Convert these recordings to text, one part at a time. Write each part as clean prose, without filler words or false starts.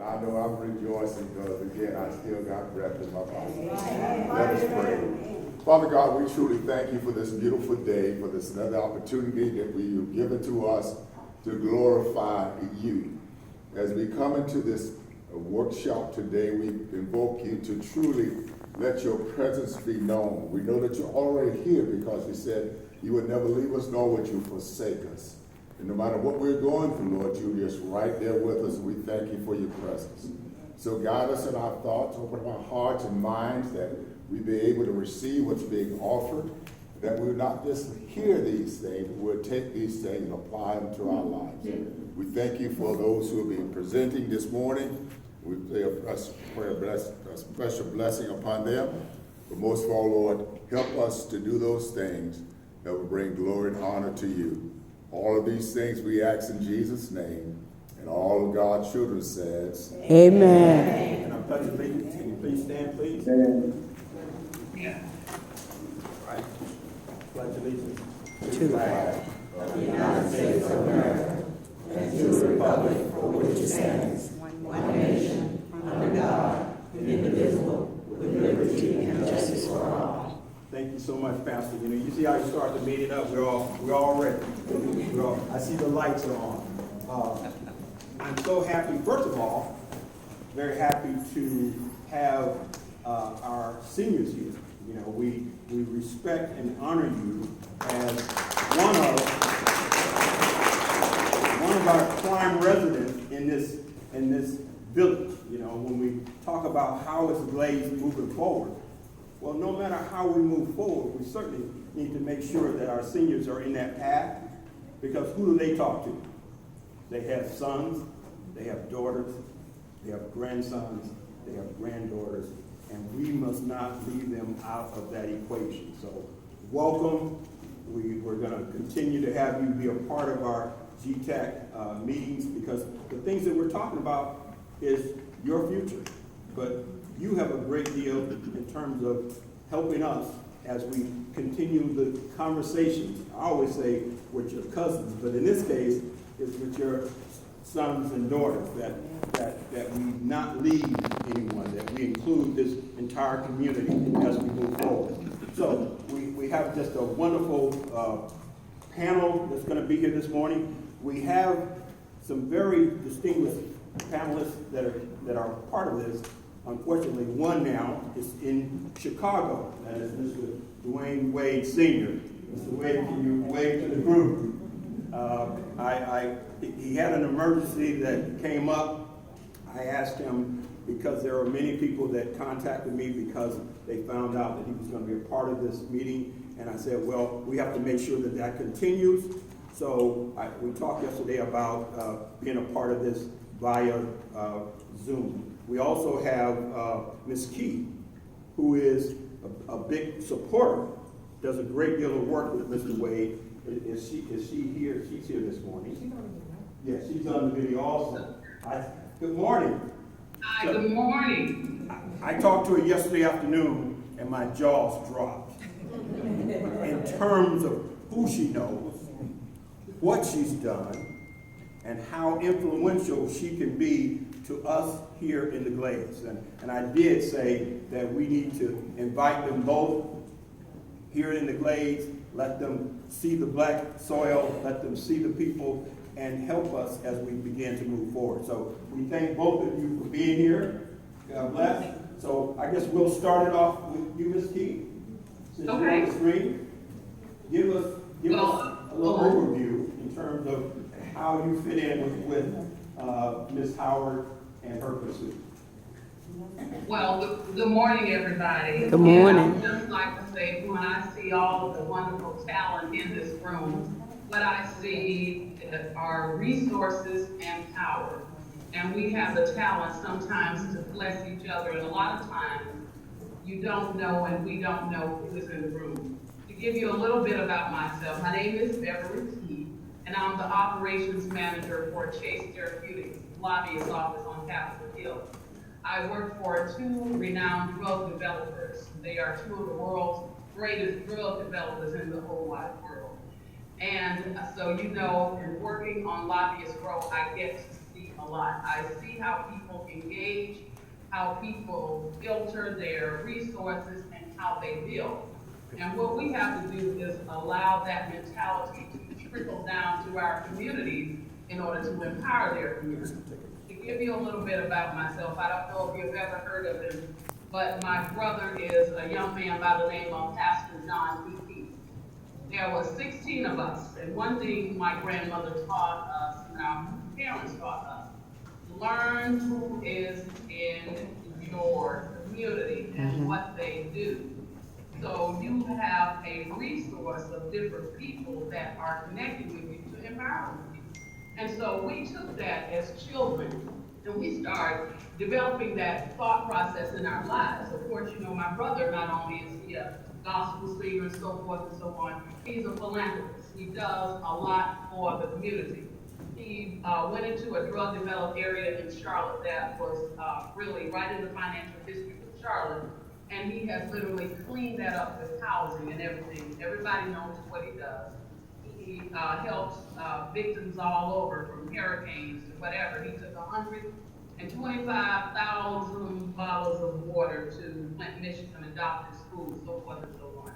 I know I'm rejoicing because, again, I still got breath in my body. Let us pray. Father God, we truly thank you for this beautiful day, for this another opportunity that you've given to us to glorify you. As we come into this workshop today, we invoke you to truly let your presence be known. We know that you're already here because you said you would never leave us, nor would you forsake us. And no matter what we're going through, Lord, you're just right there with us, and we thank you for your presence. So guide us in our thoughts, open our hearts and minds that we be able to receive what's being offered, that we will not just hear these things, but we'll take these things and apply them to our lives. We thank you for those who will be presenting this morning. We pray a special blessing upon them. But most of all, Lord, help us to do those things that will bring glory and honor to you. All of these things we ask in Jesus' name. And all of God's children says, Amen. And I pledge allegiance. Can you please stand, please? Yeah. All right. Pledge allegiance To the flag Of the United States of America and to the republic for which it stands, one nation, under God, indivisible, with liberty and justice for all. Thank you so much, Pastor. You know, you see how you start the meeting up. We're all ready. I see the lights are on. I'm so happy. First of all, very happy to have our seniors here. You know, we respect and honor you as one of our prime residents in this village. You know, when we talk about how is Glade moving forward, well, no matter how we move forward, we certainly need to make sure that our seniors are in that path, because who do they talk to? They have sons, they have daughters, they have grandsons, they have granddaughters, and we must not leave them out of that equation. So welcome. We're going to continue to have you be a part of our GTAC meetings, because the things that we're talking about is your future. But you have a great deal in terms of helping us as we continue the conversations. I always say with your cousins, but in this case, it's with your sons and daughters, that we not leave anyone, that we include this entire community as we move forward. So we have just a wonderful panel that's going to be here this morning. We have some very distinguished panelists that are part of this. Unfortunately, one now is in Chicago. That is Mr. Dwayne Wade Sr. Mr. Wade, can you wave to the group? He had an emergency that came up. I asked him, because there are many people that contacted me because they found out that he was going to be a part of this meeting. And I said, well, we have to make sure that that continues. So we talked yesterday about being a part of this via Zoom. We also have Ms. Key, who is a big supporter, does a great deal of work with Mr. Wade. Is she here? She's here this morning. Yeah, she's on the video also. Good morning. Hi, good morning. I talked to her yesterday afternoon, and my jaws dropped. In terms of who she knows, what she's done, and how influential she can be to us here in the Glades. And I did say that we need to invite them both here in the Glades, let them see the black soil, let them see the people, and help us as we begin to move forward. So we thank both of you for being here. God bless. So I guess we'll start it off with you, Ms. Key. Since you're on the screen, give us a little overview in terms of how you fit in with Ms. Howard and her pursuit. Well, good morning, everybody. Good morning. And I would just like to say, when I see all of the wonderful talent in this room, what I see are resources and power. And we have the talent sometimes to bless each other, and a lot of times you don't know and we don't know who is in the room. To give you a little bit about myself, my name is Belle, and I'm the operations manager for Chase Therapeutics, lobbyist office on Capitol Hill. I work for two renowned drug developers. They are two of the world's greatest drug developers in the whole wide world. And so, you know, in working on Lobbyist Row, I get to see a lot. I see how people engage, how people filter their resources, and how they build. And what we have to do is allow that mentality to trickle down to our communities in order to empower their communities. To give you a little bit about myself, I don't know if you've ever heard of him, but my brother is a young man by the name of Pastor John P. There were 16 of us, and one thing my grandmother taught us and our parents taught us: learn who is in your community and what they do. So you have a resource of different people that are connecting with you to empower you. And so we took that as children and we started developing that thought process in our lives. Of course, you know, my brother, not only is he a gospel singer and so forth and so on, he's a philanthropist. He does a lot for the community. He went into a drug-developed area in Charlotte that was really right in the financial district of Charlotte, and he has literally cleaned that up with housing and everything. Everybody knows what he does. He helps victims all over, from hurricanes to whatever. He took 125,000 bottles of water to Flint, Michigan, adopted schools, so forth and so on.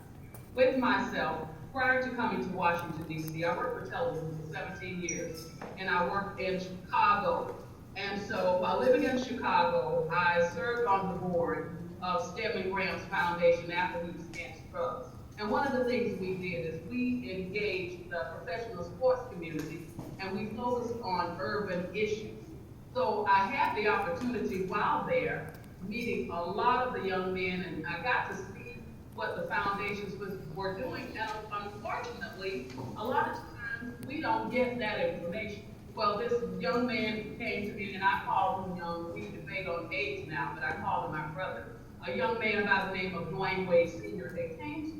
With myself, prior to coming to Washington, D.C., I worked for television for 17 years, and I worked in Chicago. And so while living in Chicago, I served on the board of Stedman Graham's Foundation after he was against drugs. And one of the things we did is we engaged the professional sports community, and we focused on urban issues. So I had the opportunity while there, meeting a lot of the young men, and I got to see what the foundations were doing. And unfortunately, a lot of times we don't get that information. Well, this young man came to me, and I called him young. We debate on age now, but I called him my brother. A young man by the name of Dwayne Wade Sr. They came to me.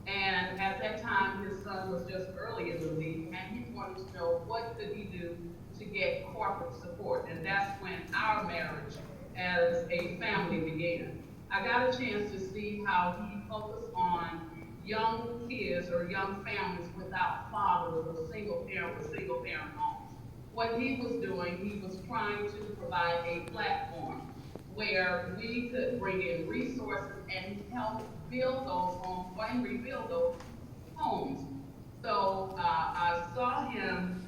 And at that time, his son was just early in the league, and he wanted to know what could he do to get corporate support. And that's when our marriage as a family began. I got a chance to see how he focused on young kids or young families without fathers or single parent homes. What he was doing, he was trying to provide a platform where we could bring in resources and help build those homes and rebuild those homes. So I saw him,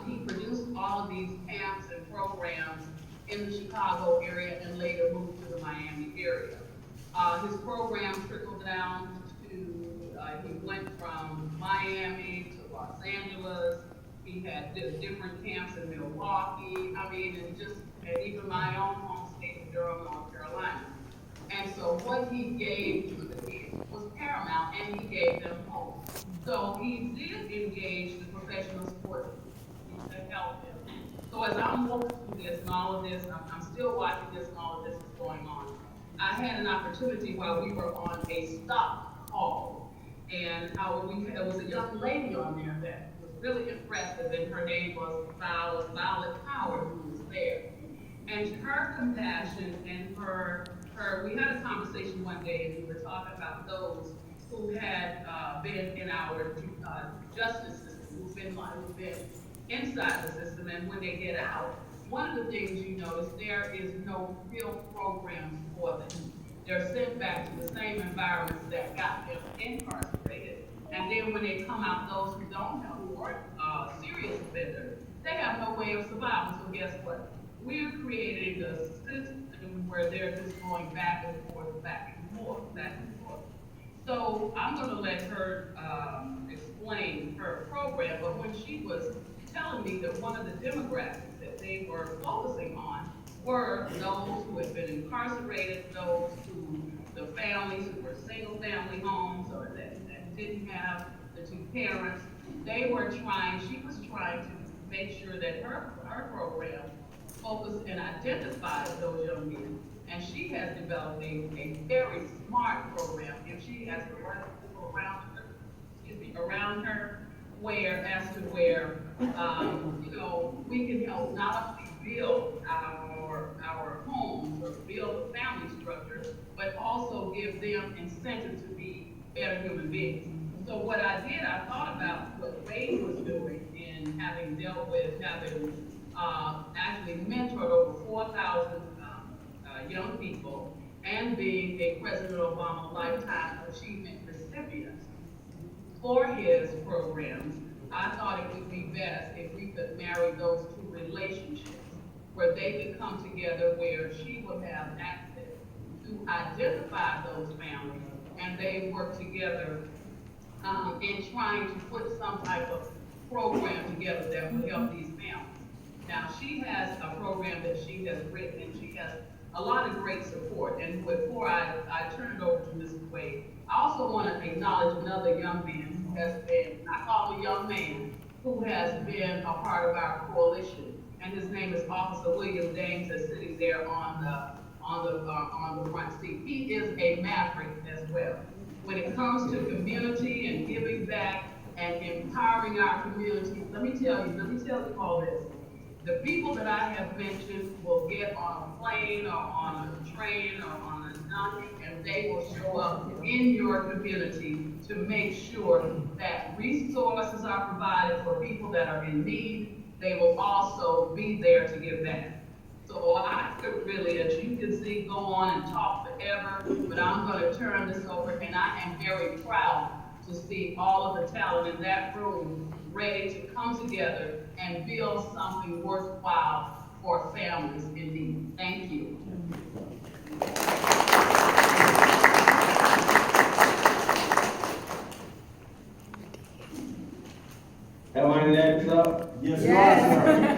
he produced all of these camps and programs in the Chicago area and later moved to the Miami area. His program trickled down to, he went from Miami to Los Angeles. He had different camps in Milwaukee, and even my own home state of Durham, North Carolina. And so what he gave to the kids was paramount, and he gave them hope. So he did engage the professional sports to help them. So as I'm walking through this and all of this, I'm still watching this and all of this is going on. I had an opportunity while we were on a stock call, and there was a young lady on there that was really impressive, and her name was Violet Howard, who was there. And her compassion and we had a conversation one day, and we were talking about those who had been in our justice system, who've been inside the system, and when they get out, one of the things you notice, there is no real programs for them. They're sent back to the same environments that got them incarcerated. And then when they come out, those who don't have, who aren't serious offenders, they have no way of surviving. So guess what? We're creating a system where they're just going back and forth, back and forth, back and forth. So I'm going to let her explain her program, but when she was telling me that one of the demographics that they were focusing on were those who had been incarcerated, those the families who were single family homes or that didn't have the two parents, she was trying to make sure that her program focused and identified those young men. And she has developed a very smart program, and she has the right people around her, where we can help not only build our homes or build a family structure, but also give them incentive to be better human beings. So what I did, I thought about what Wade was doing in having dealt with having actually mentored over 4,000 young people and being a President Obama Lifetime Achievement recipient for his programs, I thought it would be best if we could marry those two relationships where they could come together, where she would have access to identify those families and they work together in trying to put some type of program together that will help these families. Now, she has a program that she has written, and she has a lot of great support. And before I turn it over to Mrs. Wade, I also want to acknowledge another young man who has been, I call him a young man, who has been a part of our coalition. And his name is Officer William Dames, that's sitting there on the front seat. He is a maverick as well. When it comes to community and giving back and empowering our community, let me tell you all this. The people that I have mentioned will get on a plane or on a train or on a donkey, and they will show up in your community to make sure that resources are provided for people that are in need. They will also be there to give back. So I could really, as you can see, go on and talk forever, but I'm going to turn this over, and I am very proud to see all of the talent in that room ready to come together and build something worthwhile for families in need. Thank you. Am I next up? Yes, you are, sir.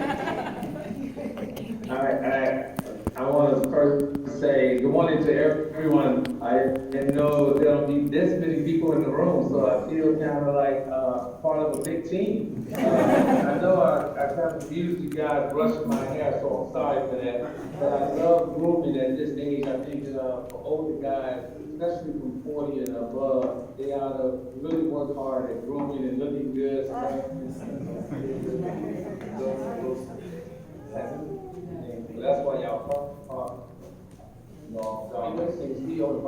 I want to first say good morning to everyone. I didn't know there'll be this many people in the room, so I feel kind of like part of a big team. I know I kind of confused you guys brushing my hair, so I'm sorry for that. But I love grooming at this age. I think for older guys, especially from 40 and above, they ought to really work hard at grooming and looking good. That's why y'all I'm listening to CEO of the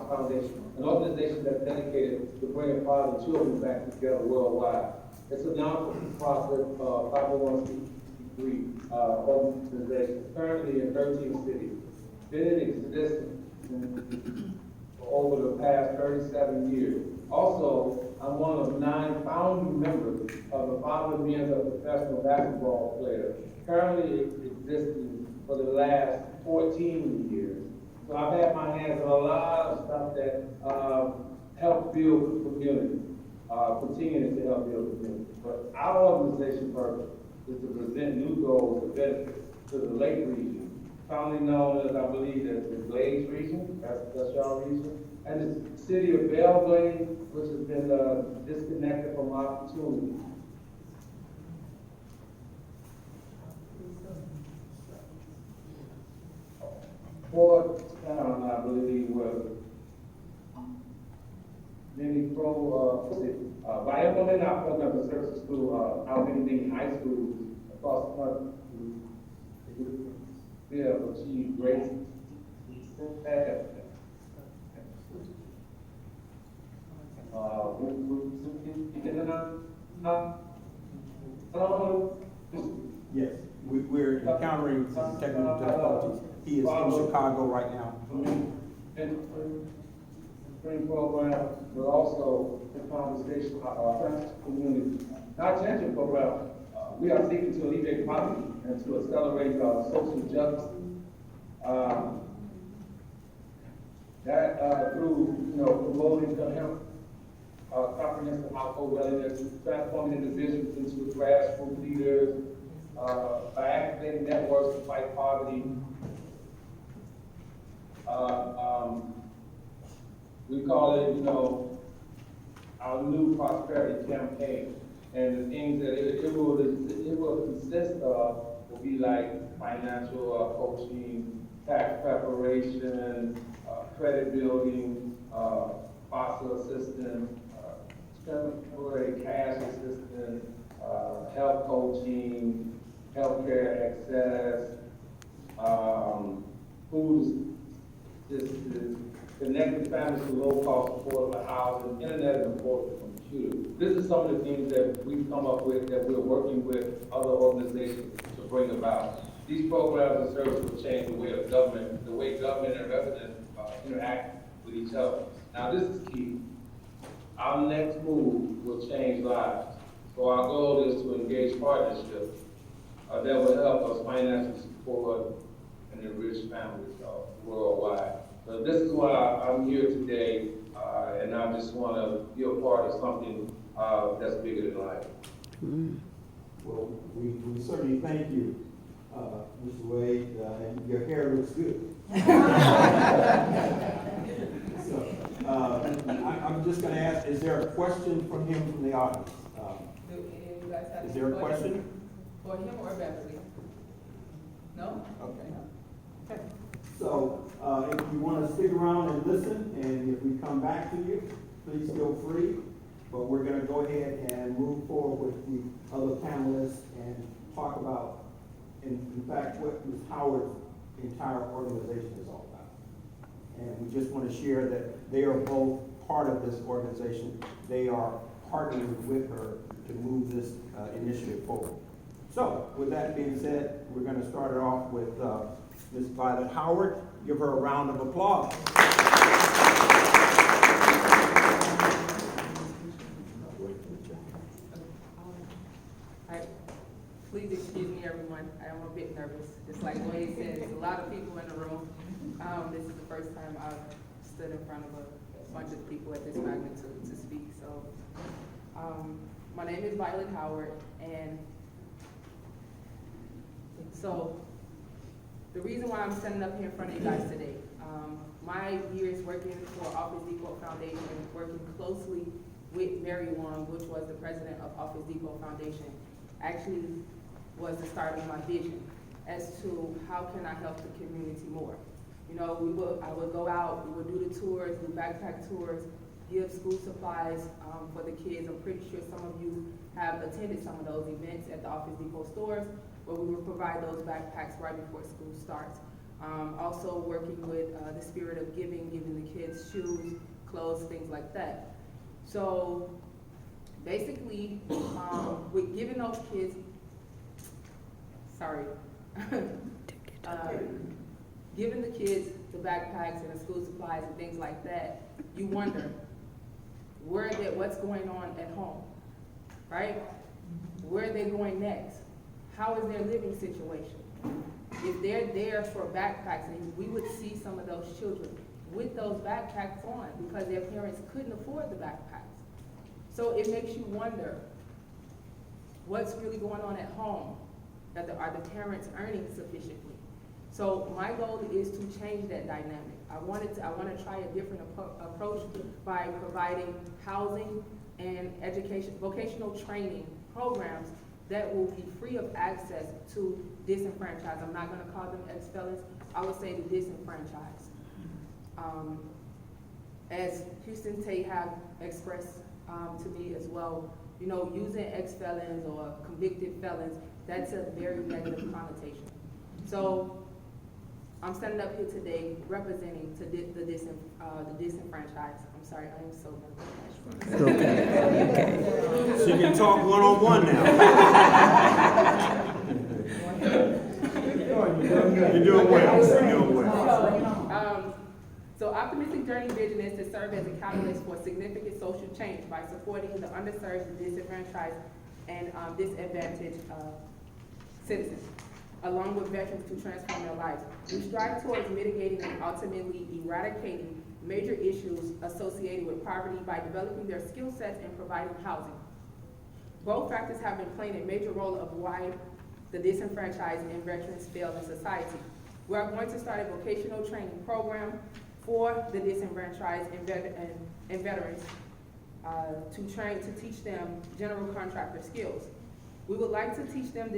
Foundation, an organization that's dedicated to bringing fathers and children back together worldwide. It's a non-profit 501c3 organization, currently in 13 cities. Been in existence for over the past 37 years. Also, I'm one of 9 founding members of the Father Men's Professional Basketball Players, currently existing for the last 14 years. So I've had my hands on a lot of stuff that help build community, continuing to help build community. But our organization purpose is to present new goals and benefits to the Lake region, commonly known as, I believe, as the Glade region, that's y'all region, and the city of Belle, Glade, which has been disconnected from opportunity. Fourth town, I believe, was many by implementing our program of services through our many high schools across the country, we have achieved great success. Yes, we're encountering some technical difficulties. He is in Chicago right now. Spring program, but also the conversation of our community. Our attention program, we are seeking to alleviate poverty and to accelerate social justice. That through promoting comprehensive household wellness, transforming individuals into grassroots leaders, by activating networks to fight poverty. We call it, our new prosperity campaign, and the things that it will consist of will be like financial coaching, tax preparation, credit building, FOSTA assistance, temporary cash assistance, health coaching, healthcare access, food assistance, connecting families to low-cost affordable housing, internet and affordable computers. This is some of the things that we've come up with that we're working with other organizations to will bring about. These programs and services will change the way government and residents interact with each other. Now, this is key. Our next move will change lives. So our goal is to engage partnerships that will help us financially support and enrich families worldwide. So this is why I'm here today, and I just want to be a part of something that's bigger than life. Well, we certainly thank you, Mr. Wade, and your hair looks good. So, I'm just gonna ask, is there a question from him from the audience? Do any of you guys have Is there a question? for him or Beverly? No? Okay. So, if you want to stick around and listen, and if we come back to you, please feel free. But we're going to go ahead and move forward with the other panelists and talk about, in fact, what Ms. Howard's entire organization is all about. And we just want to share that they are both part of this organization. They are partnering with her to move this initiative forward. So, with that being said, we're going to start it off with Ms. Violet Howard. Give her a round of applause. Please excuse me, everyone. I am a bit nervous. Just like Wade said, there's a lot of people in the room. This is the first time I've stood in front of a bunch of people at this magnitude to speak. So, my name is Violet Howard, and so the reason why I'm standing up here in front of you guys today, my years working for Office Depot Foundation, working closely with Mary Wong, which was the president of Office Depot Foundation, actually was the start of my vision as to how can I help the community more. You know, I would go out, we would do the tours, do backpack tours, give school supplies for the kids. I'm pretty sure some of you have attended some of those events at the Office Depot stores where we would provide those backpacks right before school starts. Also working with the spirit of giving the kids shoes, clothes, things like that. So basically, with giving those kids, giving the kids the backpacks and the school supplies and things like that, you wonder what's going on at home, right? Where are they going next? How is their living situation? If they're there for backpacks, and we would see some of those children with those backpacks on because their parents couldn't afford the backpacks. So it makes you wonder what's really going on at home. Are the parents earning sufficiently? So my goal is to change that dynamic. I want to try a different approach by providing housing and education, vocational training programs that will be free of access to disenfranchised. I'm not going to call them ex-felons. I would say the disenfranchised. As Houston Tate have expressed to me as well, you know, using ex-felons or convicted felons, that's a very negative connotation. So I'm standing up here today representing the disenfranchised. I'm sorry, I am so nervous. She can talk one-on-one now. You're doing well. You're doing well. So Optimistic Journey vision is to serve as a catalyst for significant social change by supporting the underserved, the disenfranchised, and disadvantaged citizens, along with veterans to transform their lives. We strive towards mitigating and ultimately eradicating major issues associated with poverty by developing their skill sets and providing housing. Both factors have been playing a major role of why the disenfranchised and veterans fail in society. We are going to start a vocational training program for the disenfranchised and veterans to teach them general contractor skills. We would like to teach them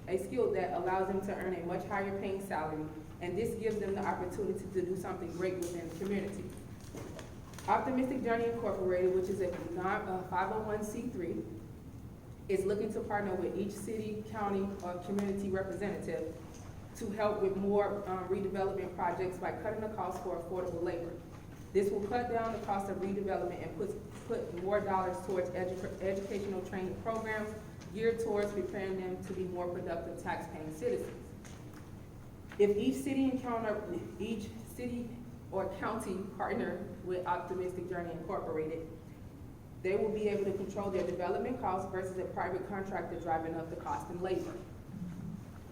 a skill that allows them to earn a much higher paying salary, and this gives them the opportunity to do something great within the community. Optimistic Journey Incorporated, which is a 501c3, is looking to partner with each city, county, or community representative to help with more redevelopment projects by cutting the cost for affordable labor. This will cut down the cost of redevelopment and put more dollars towards educational training programs geared towards preparing them to be more productive tax-paying citizens. If each city or county partner with Optimistic Journey Incorporated, they will be able to control their development costs versus a private contractor driving up the cost and labor.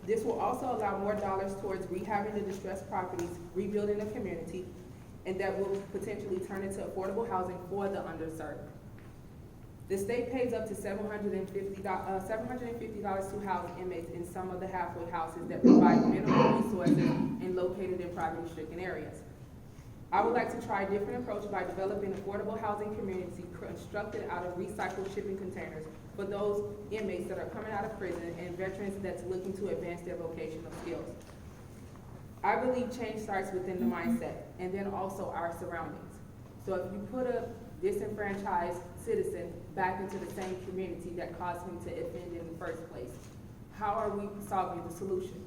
This will also allow more dollars towards rehabbing the distressed properties, rebuilding the community, and that will potentially turn into affordable housing for the underserved. The state pays up to $750 to house inmates in some of the halfway houses that provide minimal resources and located in poverty-stricken areas. I would like to try a different approach by developing affordable housing community constructed out of recycled shipping containers for those inmates that are coming out of prison and veterans that's looking to advance their vocational skills. I believe change starts within the mindset and then also our surroundings. So if you put a disenfranchised citizen back into the same community that caused him to offend in the first place, how are we solving the solution?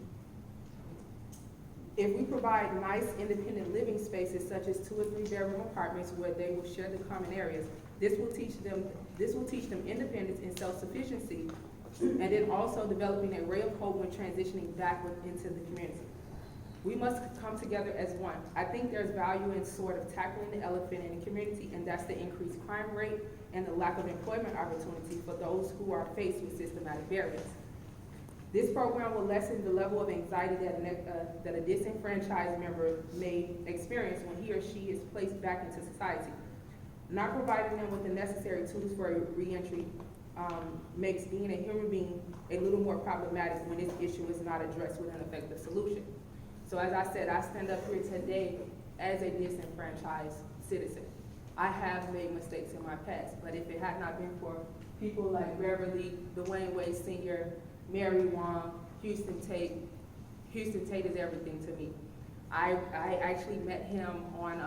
If we provide nice independent living spaces such as 2 or 3 bedroom apartments where they will share the common areas, this will teach them independence and self-sufficiency, and then also developing a real code when transitioning back into the community. We must come together as one. I think there's value in sort of tackling the elephant in the community, and that's the increased crime rate and the lack of employment opportunity for those who are faced with systematic barriers. This program will lessen the level of anxiety that a disenfranchised member may experience when he or she is placed back into society. Not providing them with the necessary tools for reentry makes being a human being a little more problematic when this issue is not addressed with an effective solution. So as I said, I stand up here today as a disenfranchised citizen. I have made mistakes in my past, but if it had not been for people like Beverly, Dwayne Wade Sr., Mary Wong, Houston Tate is everything to me. I actually met him on,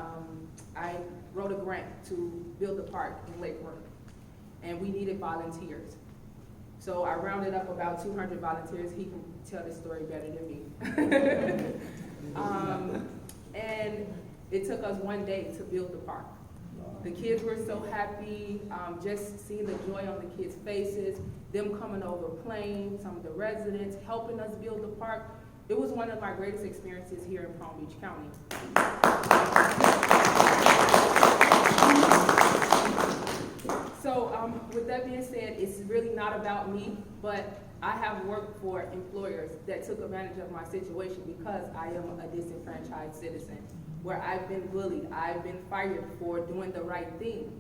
I wrote a grant to build a park in Lake Worth, and we needed volunteers. So I rounded up about 200 volunteers. He can tell this story better than me. And it took us 1 day to build the park. The kids were so happy, just seeing the joy on the kids' faces, them coming over playing, some of the residents helping us build the park. It was one of my greatest experiences here in Palm Beach County. So with that being said, it's really not about me, but I have worked for employers that took advantage of my situation because I am a disenfranchised citizen, where I've been bullied, I've been fired for doing the right thing.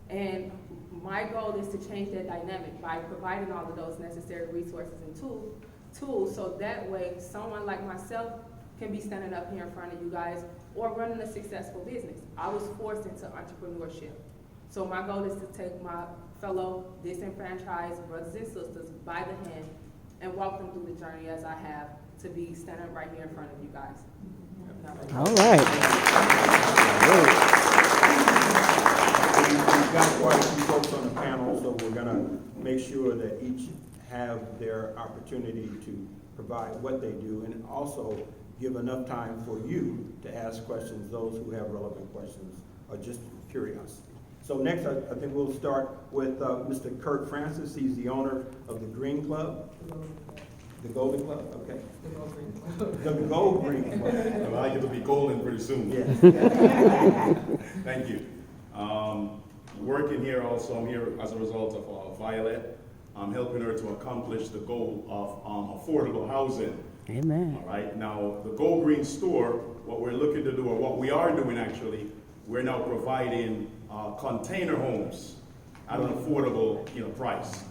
And my goal is to change that dynamic by providing all of those necessary resources and tools so that way someone like myself can be standing up here in front of you guys or running a successful business. I was forced into entrepreneurship. So my goal is to take my fellow disenfranchised brothers and sisters by the hand and walk them through the journey as I have to be standing right here in front of you guys. All right. We've got quite a few folks on the panel, so we're gonna make sure that each have their opportunity to provide what they do and also give enough time for you to ask questions, those who have relevant questions or just curiosity. So next, I think we'll start with Mr. Kurt Francis. He's the owner of the Green Club. The Golden Club, okay. The Gold Green Club. I like it to be golden pretty soon. Yes. Thank you. Working here also, I'm here as a result of Violet. I'm helping her to accomplish the goal of affordable housing. Amen. All right, now the Gold Green store, what we're looking to do, or what we are doing actually, we're now providing container homes at an affordable price.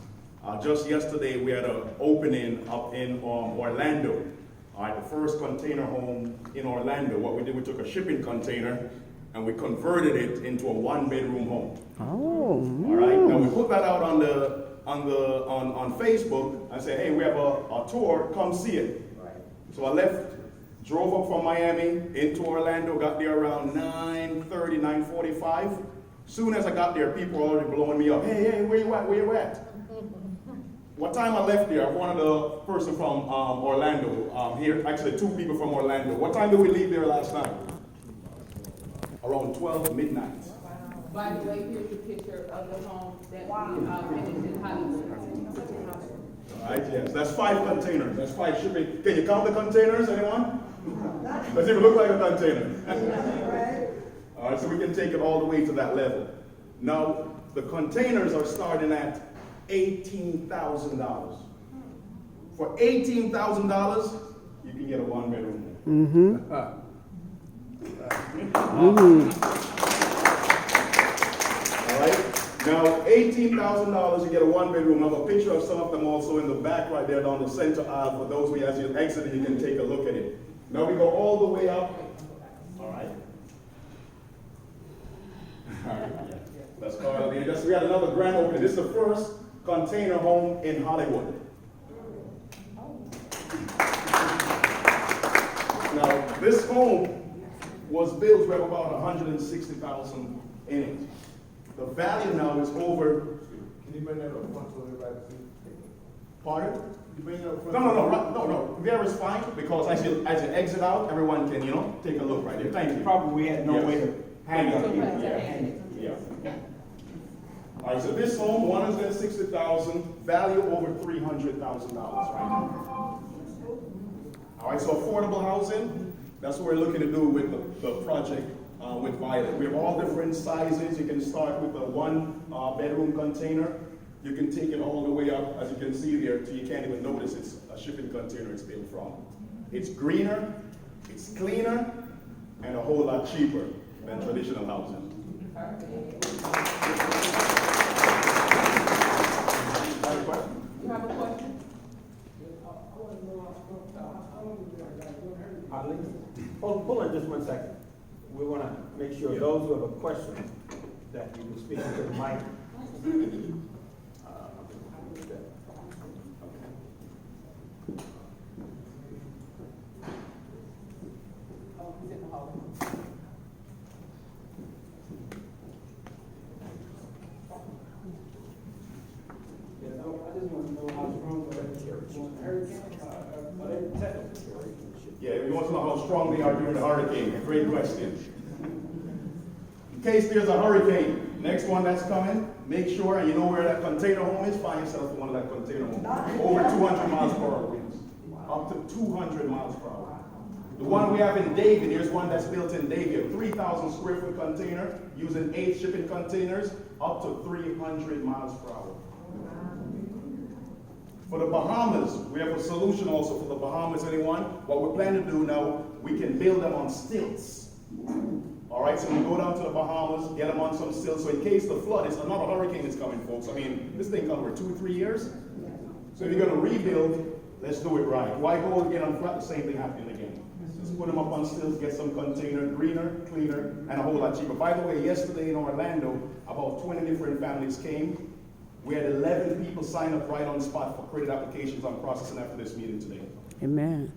Just yesterday, we had an opening up in Orlando. All right, the first container home in Orlando. What we did, we took a shipping container and we converted it into a 1-bedroom home. Oh. All right. Now we put that out on Facebook and said, hey, we have a tour. Come see it. Right. So I drove up from Miami into Orlando. Got there around 9:30, 9:45. Soon as I got there, people were already blowing me up. Hey, where you at? Where you at? What time I left there, one of the person from Orlando here, actually 2 people from Orlando. What time did we leave there last night? Around 12 midnight. By the way, here's a picture of the home that we finished in Hollywood. All right, yes, that's 5 containers, that's 5 shipping. Can you count the containers, anyone? Does it look like a container? All right, so we can take it all the way to that level. Now, the containers are starting at $18,000. For $18,000, you can get a 1-bedroom. Mm-hmm. All right. Now, $18,000, you get a 1-bedroom. I have a picture of some of them also in the back right there down the center aisle. For those of you, as you exit, you can take a look at it. Now we go all the way up. All right. Let's call it. We had another grand opening. This is the first container home in Hollywood. Now, this home was built with about $160,000 in it. The value now is over. Can you bring that up front so everybody can see? Pardon? Can you bring it up front? No. There is fine because as you exit out, everyone can take a look right there. Thank you. Probably we had no way to Hang it. it. Yeah. Yeah. All right. So this home, $160,000, value over $300,000 right now. All right. So affordable housing. That's what we're looking to do with the project. With Violet. We have all different sizes. You can start with a 1-bedroom container. You can take it all the way up, as you can see there, till you can't even notice it's a shipping container it's built from. It's greener, it's cleaner, and a whole lot cheaper than traditional housing. You have a question? Hold on just 1 second. We want to make sure those who have a question that you can speak to the mic. Oh, he's in the hallway. Yes, I just want to know how strong the hurricane, are they protected? Yeah, if you want to know how strong they are during the hurricane, great question. In case there's a hurricane, next one that's coming, make sure, and you know where that container home is, find yourself one of that container homes. Over 200 miles per hour winds. Up to 200 miles per hour. The one we have in Davie, there's one that's built in Davie, a 3,000 square foot container, using 8 shipping containers, up to 300 miles per hour. For the Bahamas, we have a solution also for the Bahamas, anyone. What we're planning to do now, we can build them on stilts. All right, so we go down to the Bahamas, get them on some stilts, so in case the flood, it's another hurricane is coming, folks. I mean, this thing comes over 2 or 3 years. So if you're gonna rebuild, let's do it right. Why go again on flat, the same thing happening again. Let's put them up on stilts, get some container, greener, cleaner, and a whole lot cheaper. By the way, yesterday in Orlando, about 20 different families came. We had 11 people sign up right on the spot for credit applications I'm processing after this meeting today. Amen.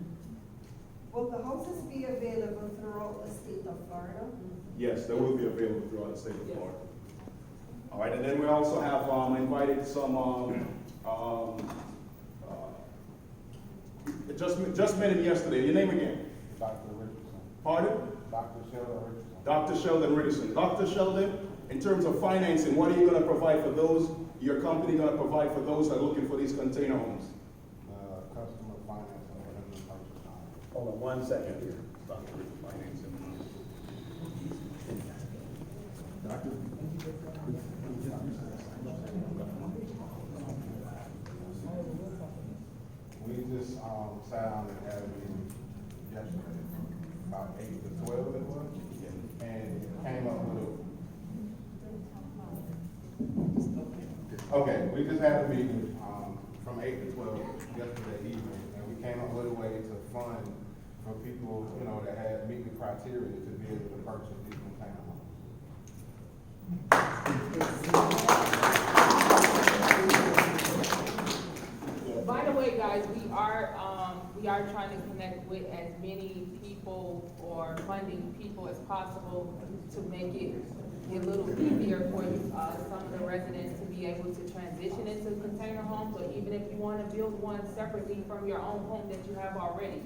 Will the houses be available throughout the state of Florida? Yes, they will be available throughout the state of Florida. All right, and then we also have invited some, just met him yesterday. Your name again? Dr. Richardson. Pardon? Dr. Sheldon Richardson. Dr. Sheldon Richardson. Dr. Sheldon, in terms of financing, what are you going to provide for those, your company going to provide for those that are looking for these container homes? Customer financing for them to purchase homes. Hold on 1 second here. Financing. We just sat down and had a meeting yesterday, about 8 to 12 it was, and came up with okay, we just had a meeting from 8 to 12 yesterday evening, and we came up with a way to fund for people, that had meet the criteria to be able to purchase these container homes. By the way, guys, we are trying to connect with as many people or funding people as possible to make it a little easier for you, some of the residents to be able to transition into container homes, or even if you want to build one separately from your own home that you have already.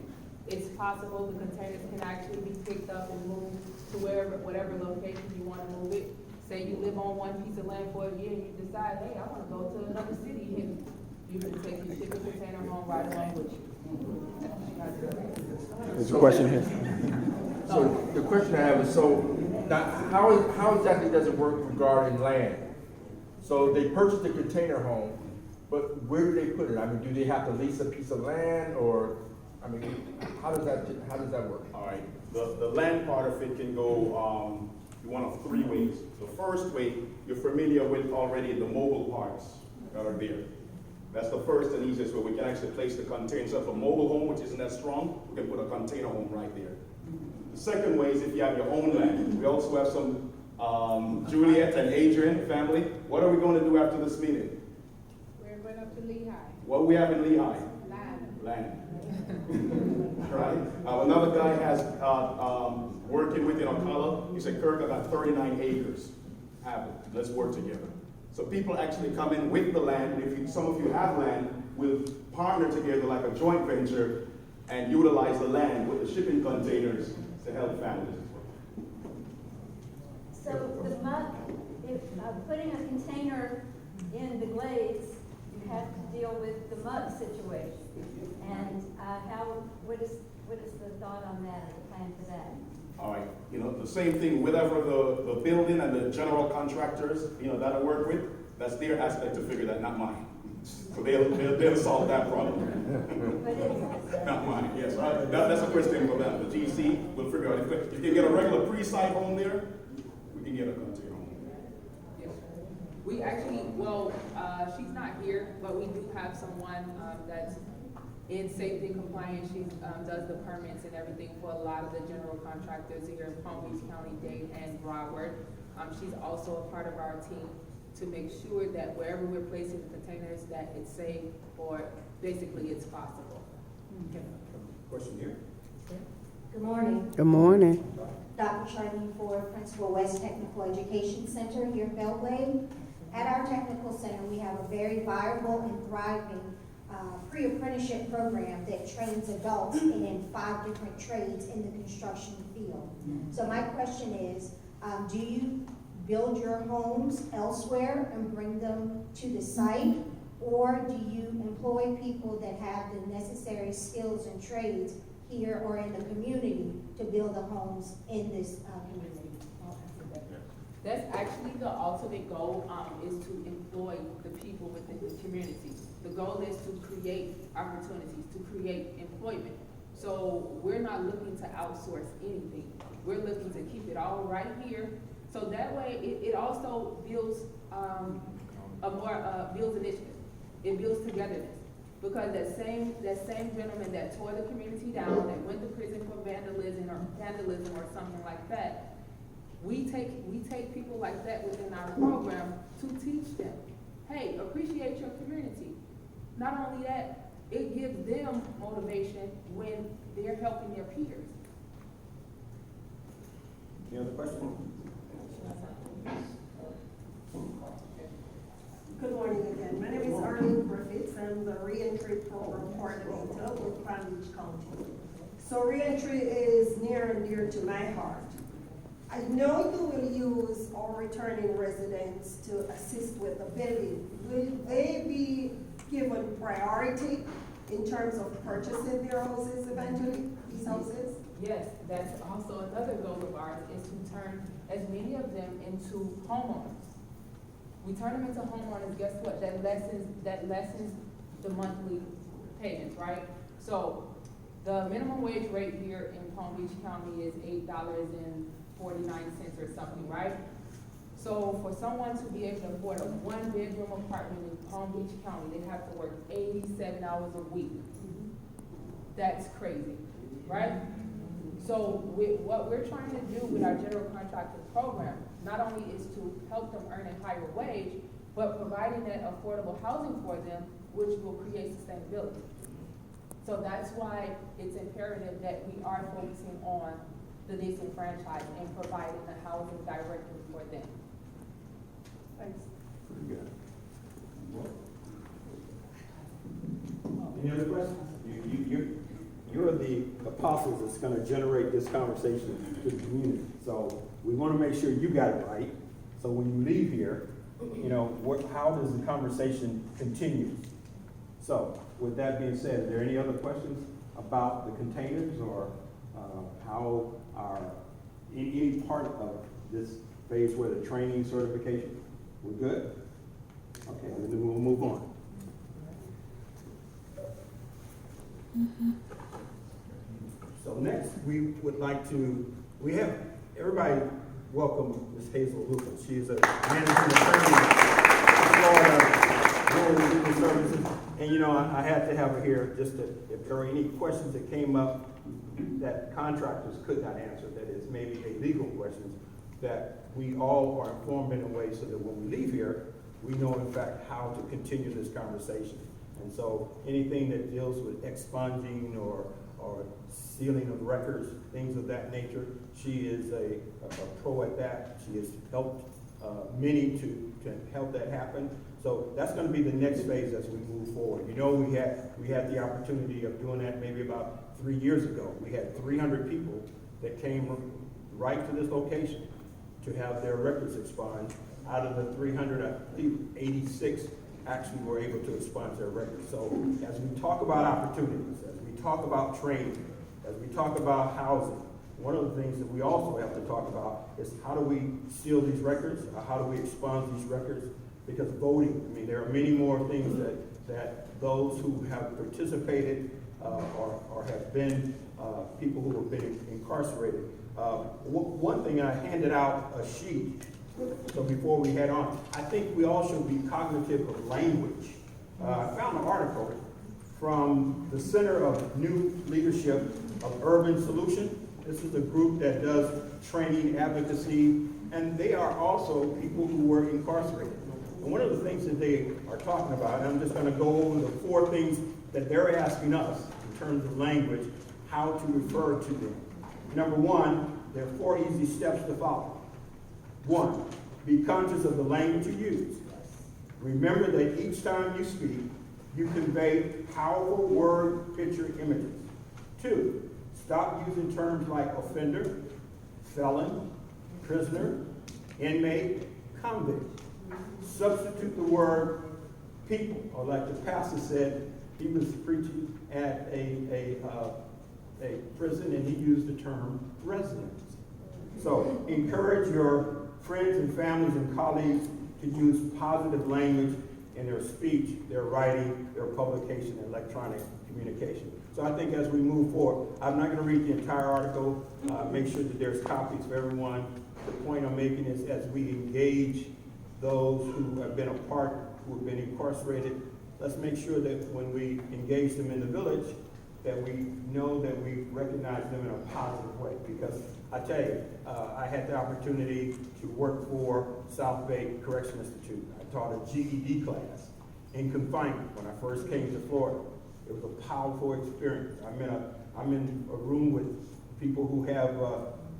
It's possible the containers can actually be picked up and moved to whatever location you want to move it. say you live on one piece of land for a year and you decide, hey, I wanna go to another city, and you can take your shipping container home right along with you. There's a question here. So the question I have is, so now, how exactly does it work regarding land? So they purchase the container home, but where do they put it? I mean, do they have to lease a piece of land, or, I mean, how does that work? All right, the land part of it can go one of three ways. The first way, you're familiar with already the mobile parks that are there. That's the first and easiest way. We can actually place the container. So if a mobile home, which isn't that strong, we can put a container home right there. The second way is if you have your own land. We also have some Juliet and Adrian family. What are we going to do after this meeting? We're going up to Lehigh. What do we have in Lehigh? Land. Land. Right? Another guy has working with in Ocala. He said, Kirk, I got 39 acres. Have it. Let's work together. So people actually come in with the land. And if some of you have land, we'll partner together like a joint venture and utilize the land with the shipping containers to help families. So the mud, if putting a container in the Glades, you have to deal with the mud situation. And what is the thought on that, or the plan for that? All right, the same thing, whatever the building and the general contractors, that I work with, that's their aspect to figure that, not mine. So they'll solve that problem. Not mine, yes. That's a question for them. The GC will figure out. If you can get a regular pre-site home there, we can get a container home. Yes. We actually, she's not here, but we do have someone that's in safety compliance. She does the permits and everything for a lot of the general contractors here in Palm Beach County, Dade, and Broward. She's also a part of our team to make sure that wherever we're placing the containers, that it's safe, or basically it's possible. Question here? Good morning. Good morning. Dr. Charlene Ford, Principal West Technical Education Center here in Belle Glade. At our technical center, we have a very viable and thriving pre-apprenticeship program that trains adults in 5 different trades in the construction field. So my question is, do you build your homes elsewhere and bring them to the site, or do you employ people that have the necessary skills and trades here or in the community to build the homes in this community? That's actually the ultimate goal, is to employ the people within the community. The goal is to create opportunities, to create employment. So we're not looking to outsource anything. We're looking to keep it all right here. So that way, it also builds builds initiative. It builds togetherness. Because that same gentleman that tore the community down, that went to prison for vandalism or something like that, we take people like that within our program to teach them, hey, appreciate your community. Not only that, it gives them motivation when they're helping their peers. Any other questions? Good morning again. My name is Arlene Griffiths. I'm the Reentry Program Coordinator with Palm Beach County. So reentry is near and dear to my heart. I know you will use our returning residents to assist with the building. Will they be given priority in terms of purchasing their houses eventually, these houses? Yes, that's also another goal of ours, is to turn as many of them into homeowners. We turn them into homeowners, guess what? That lessens the monthly payments, right? So the minimum wage rate here in Palm Beach County is $8.49 or something, right? So for someone to be able to afford a 1-bedroom apartment in Palm Beach County, they have to work 87 hours a week. That's crazy, right? So what we're trying to do with our general contractor program, not only is to help them earn a higher wage, but providing that affordable housing for them, which will create sustainability. So that's why it's imperative that we are focusing on the disenfranchised and providing the housing directly for them. Thanks. Pretty good. Any other questions? You're the apostles that's going to generate this conversation to the community. So we want to make sure you got it right. So when you leave here, you know, how does the conversation continue? So with that being said, are there any other questions about the containers or how any part of this phase where the training certification? We're good? Okay, then we'll move on. So next, we would like to, everybody welcome Ms. Hazel Lucas. She is a managing attorney in Florida, Rural Legal Services. And you know, I had to have her here just if there were any questions that came up that contractors could not answer, that is maybe a legal questions, that we all are informed in a way so that when we leave here, we know in fact how to continue this conversation. And so anything that deals with expunging or sealing of records, things of that nature, she is a pro at that. She has helped many to help that happen. So that's going to be the next phase as we move forward. You know, we had the opportunity of doing that maybe about 3 years ago. We had 300 people that came right to this location to have their records expunged. Out of the 300, I think 86 actually were able to expunge their records. So as we talk about opportunities, as we talk about training, as we talk about housing, one of the things that we also have to talk about is how do we seal these records? How do we expunge these records? Because voting, I mean, there are many more things that those who have participated or have been people who have been incarcerated. One thing, I handed out a sheet, so before we head on, I think we all should be cognitive of language. I found an article from the Center of New Leadership of Urban Solution. This is a group that does training, advocacy, and they are also people who were incarcerated. And one of the things that they are talking about, and I'm just going to go over the 4 things that they're asking us in terms of language, how to refer to them. Number 1, there are 4 easy steps to follow. 1, be conscious of the language you use. Remember that each time you speak, you convey powerful word, picture, images. 2, stop using terms like offender, felon, prisoner, inmate, convict. Substitute the word people, or like the pastor said, he was preaching at a prison and he used the term residents. So encourage your friends and families and colleagues to use positive language in their speech, their writing, their publication, and electronic communication. So I think as we move forward, I'm not going to read the entire article. Make sure that there's copies for everyone. The point I'm making is as we engage those who have been a part, who have been incarcerated, let's make sure that when we engage them in the village, that we know that we recognize them in a positive way. Because I tell you, I had the opportunity to work for South Bay Correctional Institute. I taught a GED class in confinement when I first came to Florida. It was a powerful experience. I'm in a room with people who have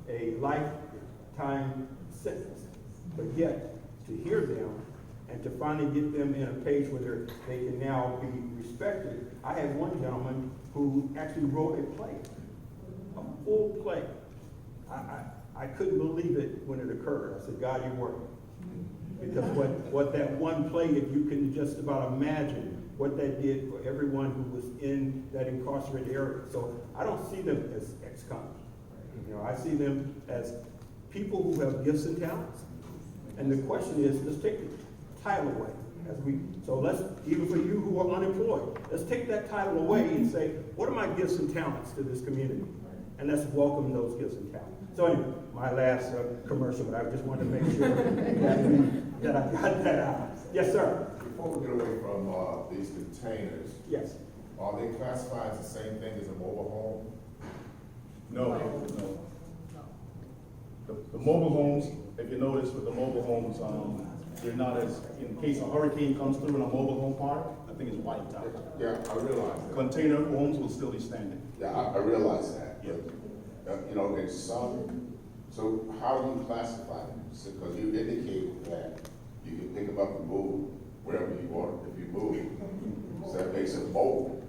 a lifetime sentence, but yet to hear them and to finally get them in a page where they can now be respected. I had one gentleman who actually wrote a play, a full play. I couldn't believe it when it occurred. I said, God, you're working. Because what that one play, if you can just about imagine what that did for everyone who was in that incarcerated area. So I don't see them as ex-convicts. You know, I see them as people who have gifts and talents. And the question is, let's take the title away. So let's, even for you who are unemployed, let's take that title away and say, what are my gifts and talents to this community? And let's welcome those gifts and talents. So anyway, my last commercial, but I just wanted to make sure that I got that out. Yes, sir. Before we get away from these containers, Yes. are they classified as the same thing as a mobile home? No. The mobile homes, if you notice with the mobile homes, they're not as, in case a hurricane comes through in a mobile home park, I think it's wiped out. Yeah, I realize that. Container homes will still be standing. Yeah, I realize that. Yeah. But, you know, in some, so how do you classify them? Because you indicated that you can pick them up and move wherever you want if you move. So that makes it mobile.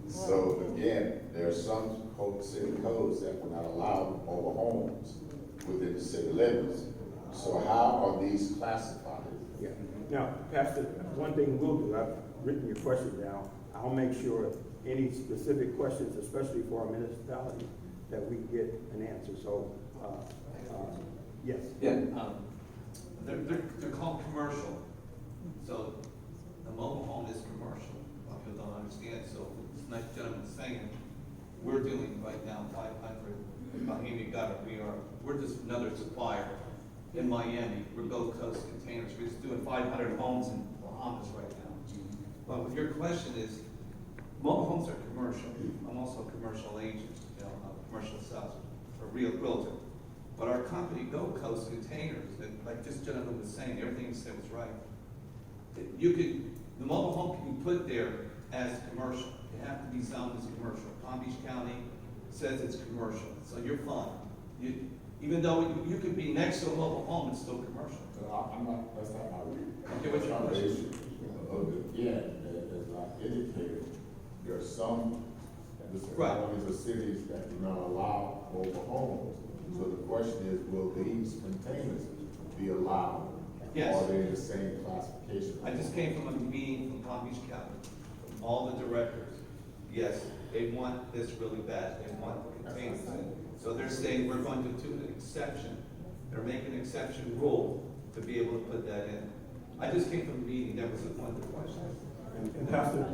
So again, there are some city codes that will not allow mobile homes within the city limits. So how are these classified? Yeah. Now, Pastor, one thing we'll do, I've written your question down. I'll make sure any specific questions, especially for our municipality, that we get an answer. So, yes. Yeah, they're called commercial. So the mobile home is commercial. A lot of people don't understand. So this nice gentleman saying, we're doing right now 500. Amy got it. We're just another supplier in Miami. We're Gold Coast Containers. We're just doing 500 homes in Bahamas right now. But with your question is, mobile homes are commercial. I'm also a commercial agent, a commercial sales, a real realtor. But our company, Gold Coast Containers, like this gentleman was saying, everything he said was right. The mobile home can be put there as commercial. It have to be zoned as commercial. Palm Beach County says it's commercial, so you're fine. Even though you could be next to a mobile home, it's still commercial. I'm not, that's not my reading. Okay, what's your question? Again, as I indicated, there are some Right. municipalities or cities that do not allow mobile homes. So the question is, will these containers be allowed? Yes. Or are they in the same classification? I just came from a meeting from Palm Beach County, all the directors. Yes, they want this really bad. They want containers. So they're saying we're going to do an exception. They're making an exception rule to be able to put that in. I just came from a meeting. That was one of the questions. And Pastor,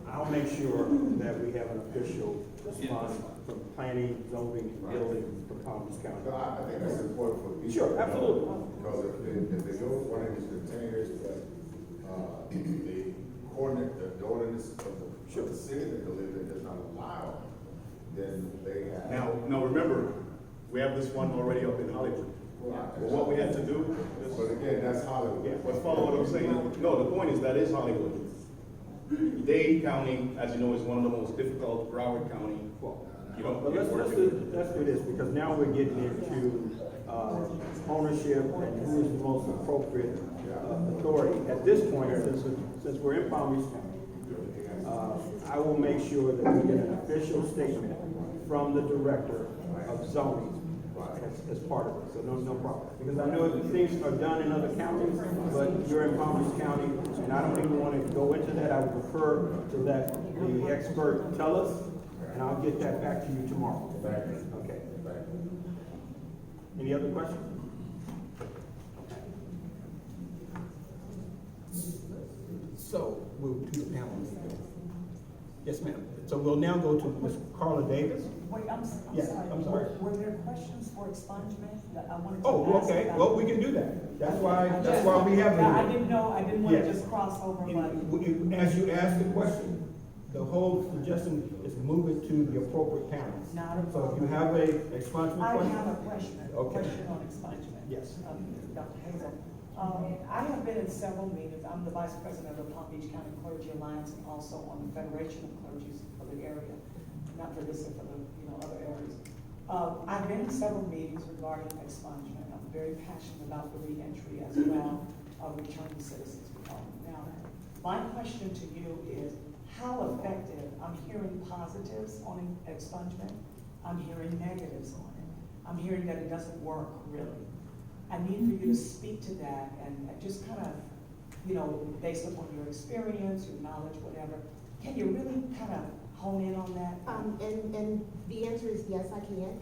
I'll make sure that we have an official response from planning, zoning, building from Palm Beach County. So I think that's important for people. Sure, absolutely. Because if they go with one of these containers, but the ordinance of the city that they live in does not allow, then they have. Now remember, we have this one already up in Hollywood. Well, what we have to do is, But again, that's Hollywood. let's follow what I'm saying. No, the point is that is Hollywood. Dade County, as you know, is one of the most difficult. Broward County, you know, But let's do this, because now we're getting into ownership and who is the most appropriate authority. At this point, since we're in Palm Beach County, I will make sure that we get an official statement from the director of zoning as part of it. So no problem. Because I know that things are done in other counties, but you're in Palm Beach County, and I don't even want to go into that. I would prefer to let the expert tell us, and I'll get that back to you tomorrow. Okay. Any other questions? So we'll do the panel. Yes, ma'am. So we'll now go to Ms. Carla Davis. Wait, I'm Yes, sorry. I'm sorry. Were there questions for expungement that I wanted to ask? Oh, okay. about? Well, we can do that. That's why we have. Yeah, I didn't know, I didn't want to Yes. just cross over, but. As you ask the question, the whole suggestion is move it to the appropriate panel. Not a So if you problem. have a expungement I question. have a question Okay. on expungement. Yes. Dr. Hazel. I have been in several meetings. I'm the vice president of the Palm Beach County Clergy Alliance and also on the Federation of Clergies for the area, not for this, but for the, other areas. I've been in several meetings regarding expungement. I'm very passionate about the reentry as well of returning citizens. Now, my question to you is, how effective? I'm hearing positives on expungement. I'm hearing negatives on it. I'm hearing that it doesn't work really. I need for you to speak to that and just kind of, based upon your experience, your knowledge, whatever, can you really kind of hone in on that? And the answer is yes, I can.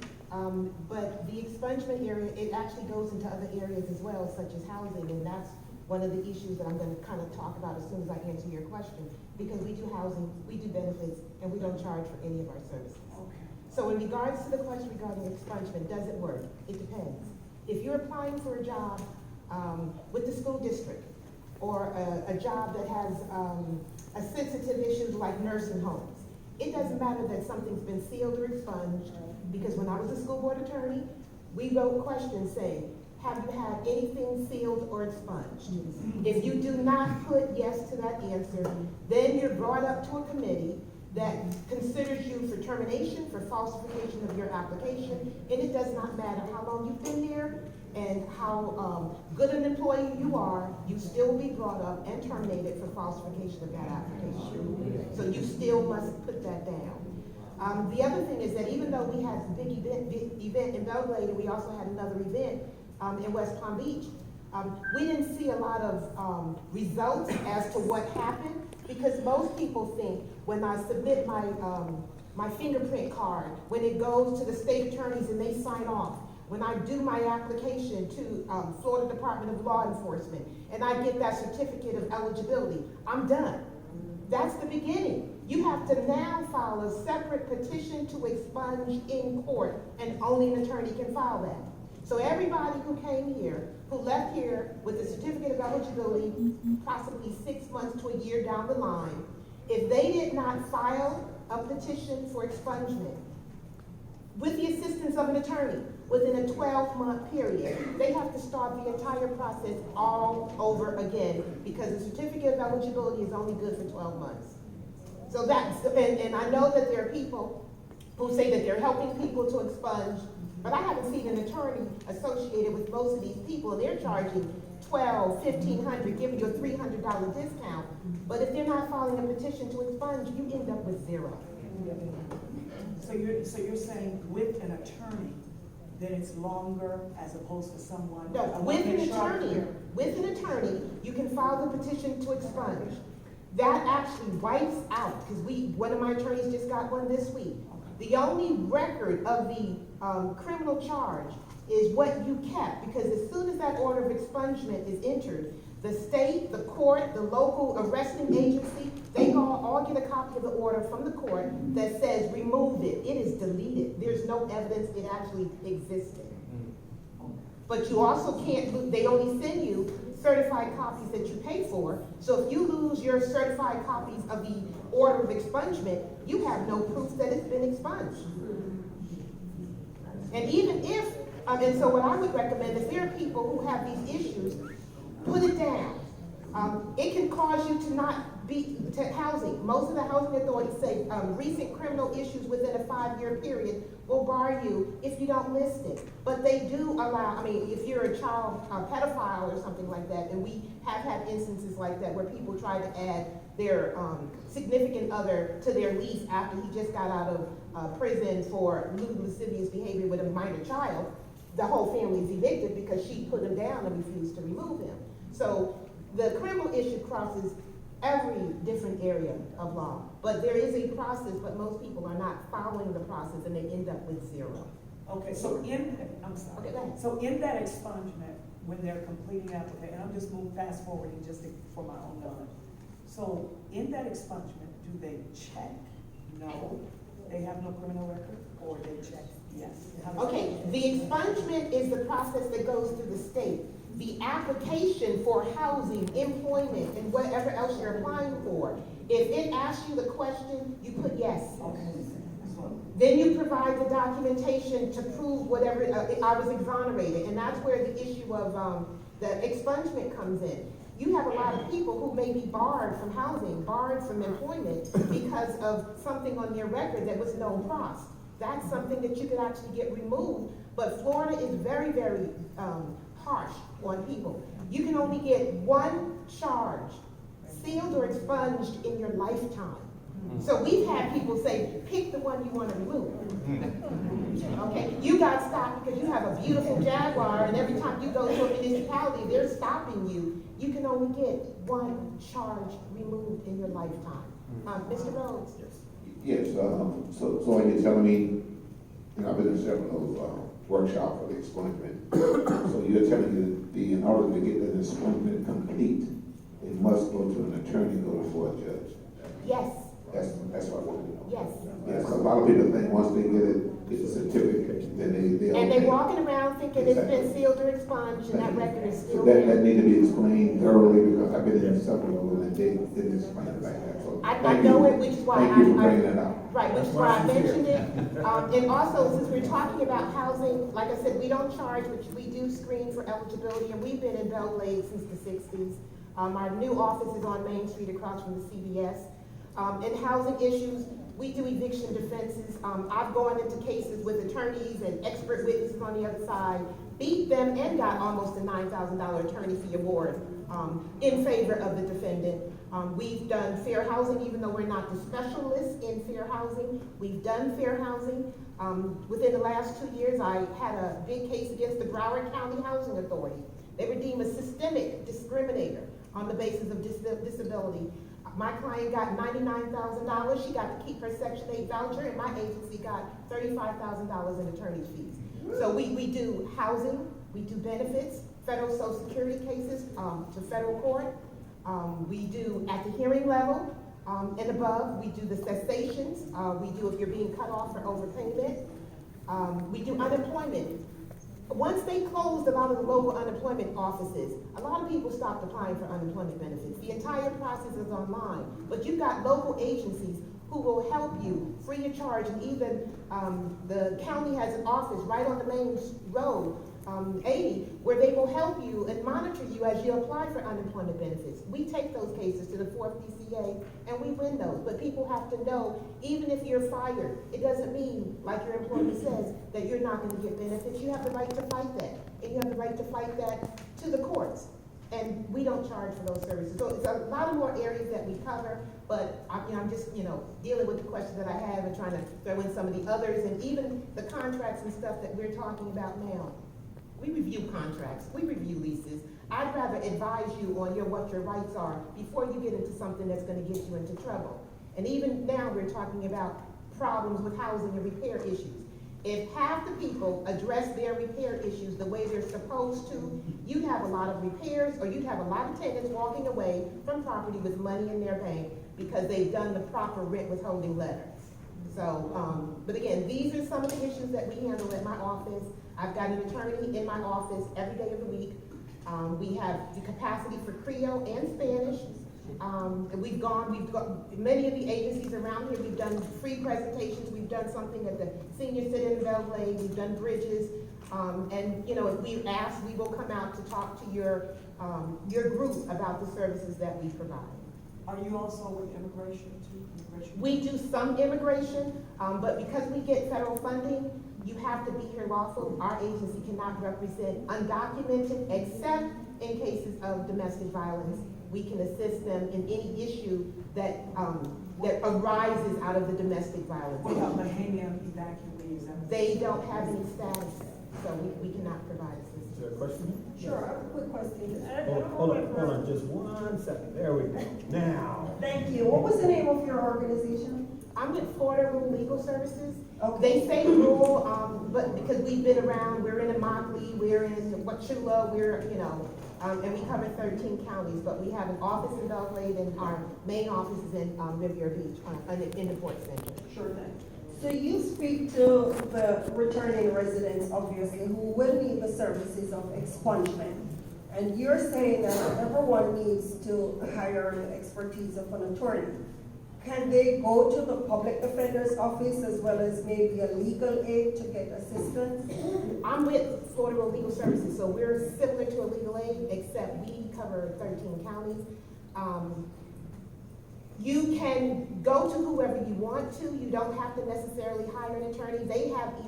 But the expungement area, it actually goes into other areas as well, such as housing, and that's one of the issues that I'm going to kind of talk about as soon as I answer your question. Because we do housing, we do benefits, and we don't charge for any of our services. Okay. So in regards to the question regarding expungement, does it work? It depends. If you're applying for a job with the school district, or a job that has a sensitive issues like nursing homes, it doesn't matter that something's been sealed or expunged, because when I was a school board attorney, we wrote questions saying, have you had anything sealed or expunged? If you do not put yes to that answer, then you're brought up to a committee that considers you for termination, for falsification of your application, and it does not matter how long you've been there and how good an employee you are, you still will be brought up and terminated for falsification of that application. So you still must put that down. The other thing is that even though we had a big event in Belle Glade, and we also had another event in West Palm Beach. We didn't see a lot of results as to what happened, because most people think when I submit my fingerprint card, when it goes to the state attorneys and they sign off, when I do my application to Florida Department of Law Enforcement and I get that certificate of eligibility, I'm done. That's the beginning. You have to now file a separate petition to expunge in court, and only an attorney can file that. So everybody who came here, who left here with a certificate of eligibility, possibly 6 months to a year down the line, if they did not file a petition for expungement with the assistance of an attorney within a 12-month period, they have to start the entire process all over again, because the certificate of eligibility is only good for 12 months. So that's, and I know that there are people who say that they're helping people to expunge, but I haven't seen an attorney associated with most of these people, and they're charging $1,200, $1,500, giving you a $300 discount. But if they're not filing a petition to expunge, you end up with zero. So you're saying with an attorney, then it's longer as opposed to someone? No, with an attorney, you can file the petition to expunge. That actually wipes out, because one of my attorneys just got one this week. The only record of the criminal charge is what you kept, because as soon as that order of expungement is entered, the state, the court, the local arresting agency, they all get a copy of the order from the court that says remove it. It is deleted. There's no evidence it actually existed. But you also can't, they only send you certified copies that you pay for. So if you lose your certified copies of the order of expungement, you have no proof that it's been expunged. And even if, and so what I would recommend, if there are people who have these issues, put it down. It can cause you to not be to housing. Most of the housing authorities say recent criminal issues within a 5-year period will bar you if you don't list it. But they do allow, if you're a child pedophile or something like that, and we have had instances like that where people try to add their significant other to their lease after he just got out of prison for lewd, lascivious behavior with a minor child. The whole family is evicted because she put him down and refused to remove him. So the criminal issue crosses every different area of law. But there is a process, but most people are not following the process, and they end up with zero. Okay, so I'm sorry. Okay, go ahead. So in that expungement, when they're completing the application, and I'm just moving fast forwarding just for my own knowledge. So in that expungement, do they check? No, they have no criminal record, or they check? Yes. Okay, the expungement is the process that goes through the state. The application for housing, employment, and whatever else you're applying for, if it asks you the question, you put yes. Okay. Then you provide the documentation to prove whatever, I was exonerated, and that's where the issue of the expungement comes in. You have a lot of people who may be barred from housing, barred from employment because of something on their record that was no pros. That's something that you could actually get removed, but Florida is very, very harsh on people. You can only get one charge, sealed or expunged, in your lifetime. So we've had people say, pick the one you want to remove. Okay, you got stopped because you have a beautiful Jaguar, and every time you go to a municipality, they're stopping you. You can only get one charge removed in your lifetime. Mr. Rhodes? Yes, so are you telling me, I've been in several of those workshops for the expungement. So you're telling me in order to get the expungement complete, it must go to an attorney, go before a judge? Yes. That's what I want to know. Yes. Yes, because a lot of people think once they get the certificate, then they And okay. they're walking around thinking it's been sealed or expunged, and that record is still So that there. need to be explained thoroughly, because I've been in several of them and they didn't explain it like that. So I thank know you. it, which is why Thank you for bringing that out. Right, which is why I mentioned it. And also, since we're talking about housing, like I said, we don't charge, but we do screen for eligibility, and we've been in Belle Glade since the 60s. Our new office is on Main Street across from the CVS. In housing issues, we do eviction defenses. I've gone into cases with attorneys and expert witnesses on the other side, beat them, and got almost a $9,000 attorney fee award in favor of the defendant. We've done fair housing, even though we're not the specialists in fair housing. We've done fair housing. Within the last 2 years, I had a big case against the Broward County Housing Authority. They were deemed a systemic discriminator on the basis of disability. My client got $99,000. She got to keep her Section 8 voucher, and my agency got $35,000 in attorney's fees. So we do housing, we do benefits, federal Social Security cases to federal court. We do at the hearing level and above. We do the cessations. We do if you're being cut off for overpayment. We do unemployment. Once they closed a lot of the local unemployment offices, a lot of people stopped applying for unemployment benefits. The entire process is online, but you've got local agencies who will help you free of charge, and even the county has an office right on the main road, 80, where they will help you and monitor you as you apply for unemployment benefits. We take those cases to the 4th PCA and we win those, but people have to know, even if you're fired, it doesn't mean, like your employer says, that you're not going to get benefits. You have the right to fight that, and you have the right to fight that to the courts. And we don't charge for those services. So it's a lot of more areas that we cover, but I'm just, dealing with the question that I have and trying to throw in some of the others, and even the contracts and stuff that we're talking about now. We review contracts, we review leases. I'd rather advise you on what your rights are before you get into something that's going to get you into trouble. And even now we're talking about problems with housing and repair issues. If half the people address their repair issues the way they're supposed to, you'd have a lot of repairs, or you'd have a lot of tenants walking away from property with money in their bank because they've done the proper rent withholding letters. So, but again, these are some of the issues that we handle at my office. I've got an attorney in my office every day of the week. We have the capacity for Creole and Spanish. And we've got many of the agencies around here. We've done free presentations. We've done something at the senior center in Belle. We've done bridges. And if we ask, we will come out to talk to your group about the services that we provide. Are you also with immigration too? We do some immigration, but because we get federal funding, you have to be here lawful. Our agency cannot represent undocumented except in cases of domestic violence. We can assist them in any issue that arises out of the domestic violence. What about Bahamian evacuees? They don't have any status, so we cannot provide assistance. Is there a question? Sure, I have a quick question. Hold on, just 1 second. There we go. Now. Thank you. What was the name of your organization? I'm with Florida Rural Legal Services. Okay. They say rural, but because we've been around, we're in Immokalee, we're in Wauchula, and we cover 13 counties, but we have an office in Belle Glade, and our main office is in Riviera Beach, in the Port Center. Sure thing. So you speak to the returning residents, obviously, who will need the services of expungement. And you're saying that everyone needs to hire the expertise of an attorney. Can they go to the public defender's office as well as maybe a legal aid to get assistance? I'm with Florida Rural Legal Services, so we're similar to a legal aid, except we cover 13 counties. You can go to whoever you want to. You don't have to necessarily hire an attorney.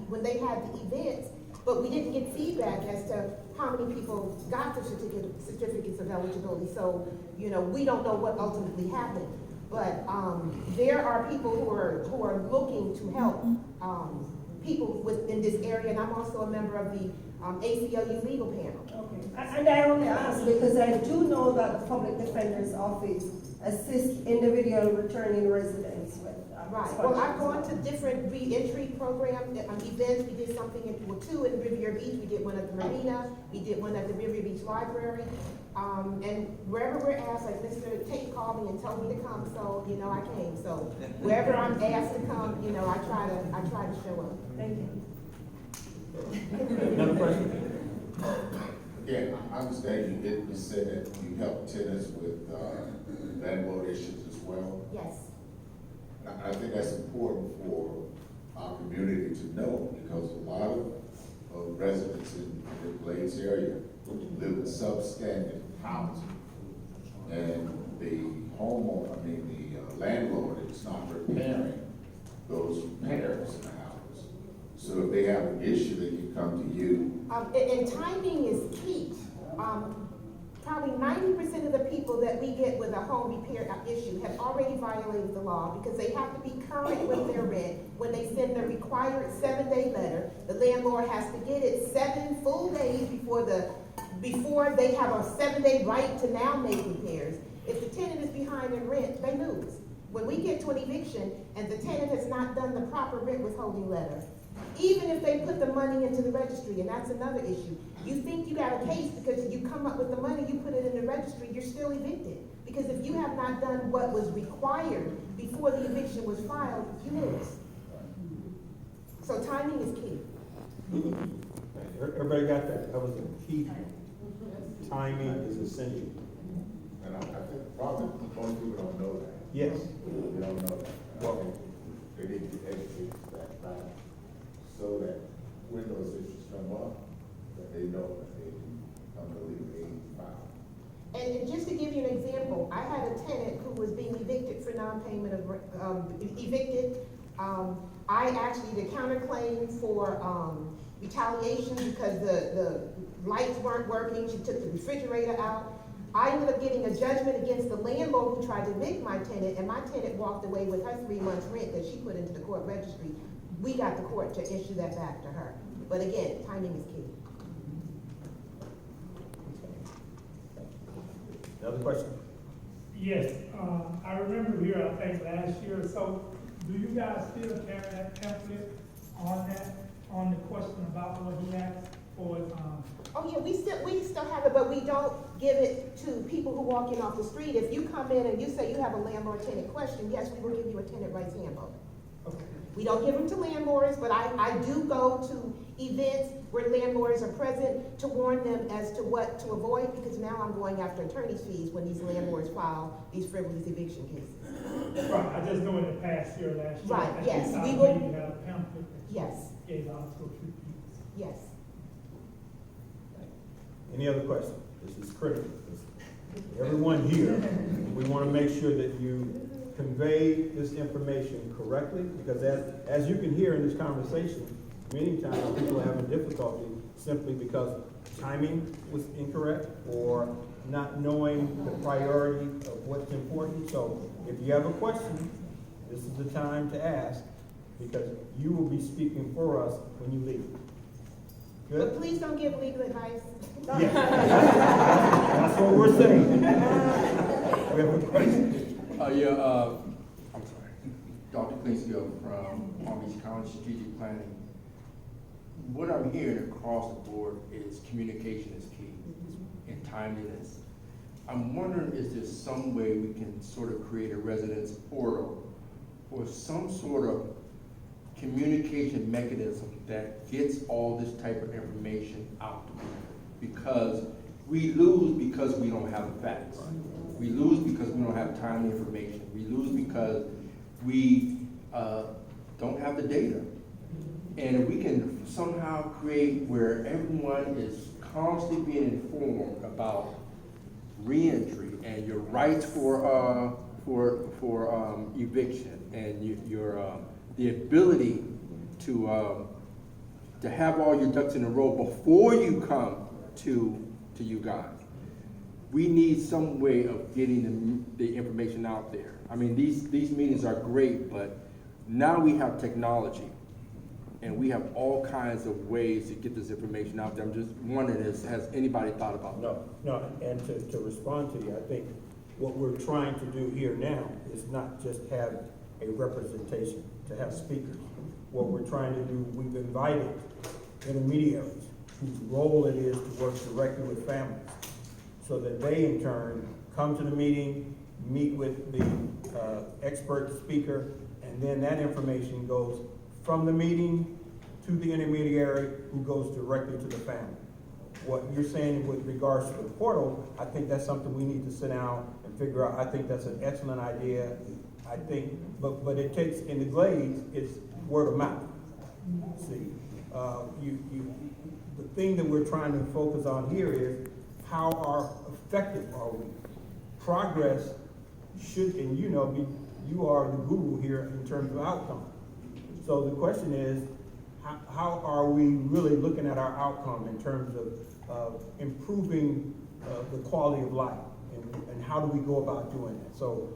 When they had the events, but we didn't get feedback as to how many people got the certificates of eligibility. So, we don't know what ultimately happened. But there are people who are looking to help people in this area, and I'm also a member of the ACLU legal panel. Okay. And I only ask because I do know that the public defender's office assists individual returning residents with Right. Well, I've gone to different re-entry program events. We did something two in Riviera Beach. We did one at the Marina. We did one at the Riviera Beach Library. And wherever we're asked, like Mr. Tate called me and told me to come, so I came. So wherever I'm asked to come, I try to show up. Thank you. Another question? Again, I understand you said that you help tenants with landlord issues as well. Yes. I think that's important for our community to know, because a lot of residents in the Glades area live in substandard housing, and the landlord is not repairing those repairs in the house. So if they have an issue, they can come to you. And timing is key. probably 90% of the people that we get with a home repair issue have already violated the law because they have to be current with their rent. When they send the required 7-day letter, the landlord has to get it 7 full days before they have a 7-day right to now make repairs. If the tenant is behind in rent, they lose. When we get to an eviction and the tenant has not done the proper rent withholding letter, even if they put the money into the registry, and that's another issue. You think you got a case because you come up with the money, you put it in the registry, you're still evicted. Because if you have not done what was required before the eviction was filed, you lose. So timing is key. Everybody got that? That was a key. Timing is essential. And I think probably most people don't know that. Yes. They don't know that. Well, they need to be educated to that fact so that when those issues come up, that they know that they can come to legal aid file. And just to give you an example, I had a tenant who was being evicted for non-payment of, evicted. I actually did counterclaim for retaliation because the lights weren't working. She took the refrigerator out. I ended up getting a judgment against the landlord who tried to evict my tenant, and my tenant walked away with her 3 months rent that she put into the court registry. We got the court to issue that back to her. But again, timing is key. Another question? Yes, I remember here, I think last year or so, do you guys still carry that pamphlet on the question about what he asked for? Oh yeah, we still have it, but we don't give it to people who walk in off the street. If you come in and you say you have a landlord-tenant question, yes, we will give you a tenant rights handbook. Okay. We don't give them to landlords, but I do go to events where landlords are present to warn them as to what to avoid, because now I'm going after attorney's fees when these landlords file these frivolous eviction cases. Right, I just know in the past year, last year. Right, yes, we we will. You had a pamphlet that you Yes, gave out to a few people. yes. Any other questions? This is critical. Everyone here, we want to make sure that you convey this information correctly, because as you can hear in this conversation, many times people are having difficulty simply because timing was incorrect or not knowing the priority of what's important. So if you have a question, this is the time to ask, because you will be speaking for us when you leave. Good? But please don't give legal advice. Yeah. That's what we're saying. We have a question. I'm sorry. Dr. Cleansfield from Palm Beach County Strategic Planning. What I'm hearing across the board is communication is key and timeliness. I'm wondering, is there some way we can sort of create a residence portal or some sort of communication mechanism that gets all this type of information out to people? Because we lose because we don't have the facts. We lose because we don't have timely information. We lose because we don't have the data. And if we can somehow create where everyone is constantly being informed about reentry and your rights for eviction and your the ability to have all your ducks in a row before you come to you guys. We need some way of getting the information out there. I mean, these meetings are great, but now we have technology and we have all kinds of ways to get this information out there. I'm just wondering, has anybody thought about that? No, and to respond to you, I think what we're trying to do here now is not just have a representation, to have speakers. What we're trying to do, we've invited intermediaries whose role it is to work directly with families, so that they in turn come to the meeting, meet with the expert speaker, and then that information goes from the meeting to the intermediary who goes directly to the family. What you're saying with regards to the portal, I think that's something we need to sit down and figure out. I think that's an excellent idea. I think, but it takes, in the Glades, it's word of mouth. See, the thing that we're trying to focus on here is how effective are we? Progress should, and you are the guru here in terms of outcome. So the question is, how are we really looking at our outcome in terms of improving the quality of life, and how do we go about doing that? So,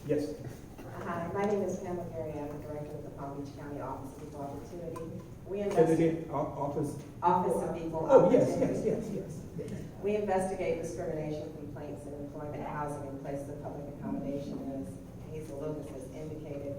yes. Hi, my name is Pamela Perry. I'm the director of the Palm Beach County Office of Equal Opportunity. We Say it investigate again, office? Office of Equal Oh, yes, Opportunity. yes. We investigate discrimination complaints in employment, housing, and places of public accommodation, as Hazel Lucas has indicated.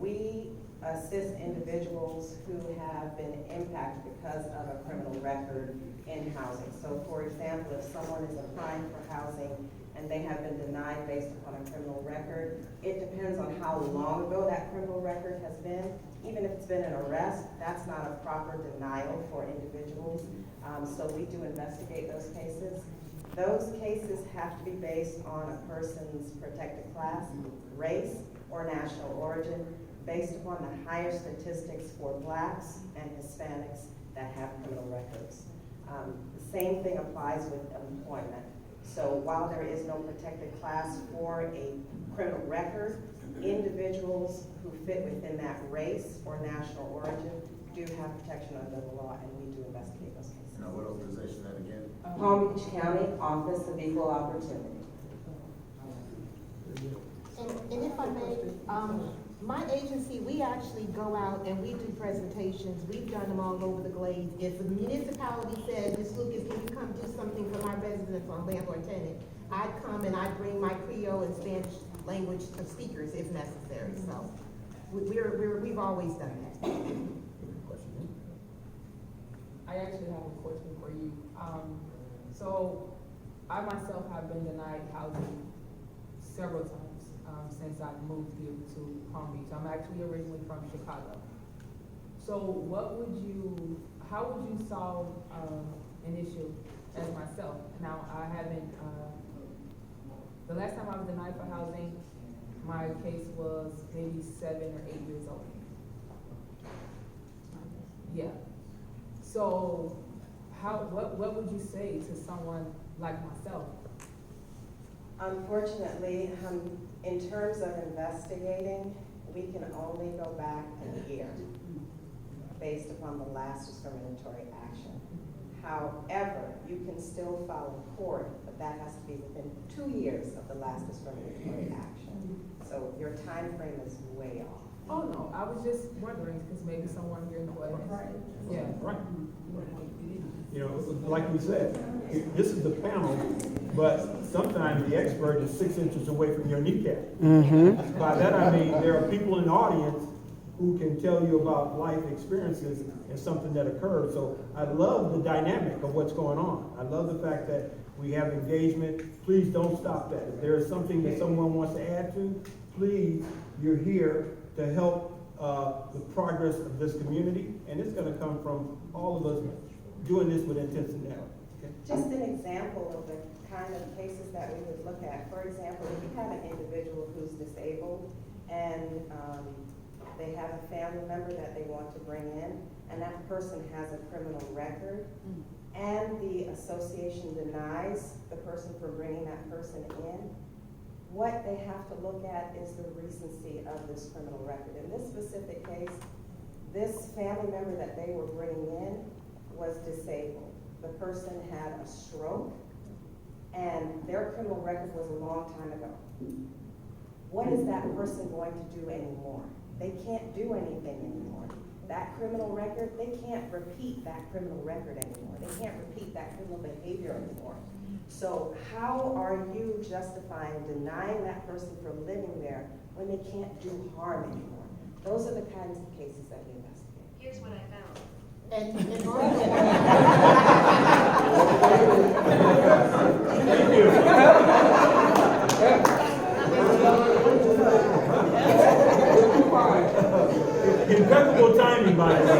We assist individuals who have been impacted because of a criminal record in housing. So, for example, if someone is applying for housing and they have been denied based upon a criminal record, it depends on how long ago that criminal record has been. Even if it's been an arrest, that's not a proper denial for individuals. So we do investigate those cases. Those cases have to be based on a person's protected class, race, or national origin, based upon the higher statistics for Blacks and Hispanics that have criminal records. The same thing applies with employment. So while there is no protected class for a criminal record, individuals who fit within that race or national origin do have protection under the law, and we do investigate those cases. Now, what organization that again? Palm Beach County Office of Equal Opportunity. And if I may, my agency, we actually go out and we do presentations. We've done them all over the Glade. If a municipality said, Ms. Lucas, can you come do something for my residents on landlord tenant? I'd come and I'd bring my Creole and Spanish language of speakers if necessary. So we've always done that. I actually have a question for you. So I myself have been denied housing several times since I moved here to Palm Beach. I'm actually originally from Chicago. So how would you solve an issue as myself? Now, I haven't, the last time I was denied for housing, my case was maybe 7 or 8 years old. Yeah. So what would you say to someone like myself? Unfortunately, in terms of investigating, we can only go back a year based upon the last discriminatory action. However, you can still file in court, but that has to be within 2 years of the last discriminatory action. So your time frame is way off. Oh, no, I was just wondering, because maybe someone here in the audience. Yeah. Right. You know, like we said, this is the panel, but sometimes the expert is 6 inches away from your kneecap. Mm-hmm. By that I mean, there are people in the audience who can tell you about life experiences and something that occurred. So I love the dynamic of what's going on. I love the fact that we have engagement. Please don't stop that. If there is something that someone wants to add to, please, you're here to help the progress of this community, and it's going to come from all of us doing this with intentionality. Okay? Just an example of the kind of cases that we would look at. For example, if you have an individual who's disabled and they have a family member that they want to bring in, and that person has a criminal record, and the association denies the person from bringing that person in, what they have to look at is the recency of this criminal record. In this specific case, this family member that they were bringing in was disabled. The person had a stroke, and their criminal record was a long time ago. What is that person going to do anymore? They can't do anything anymore. That criminal record, they can't repeat that criminal record anymore. They can't repeat that criminal behavior anymore. So how are you justifying denying that person from living there when they can't do harm anymore? Those are the kinds of cases that we investigate. Here's what I found. And Impeccable timing, by the way.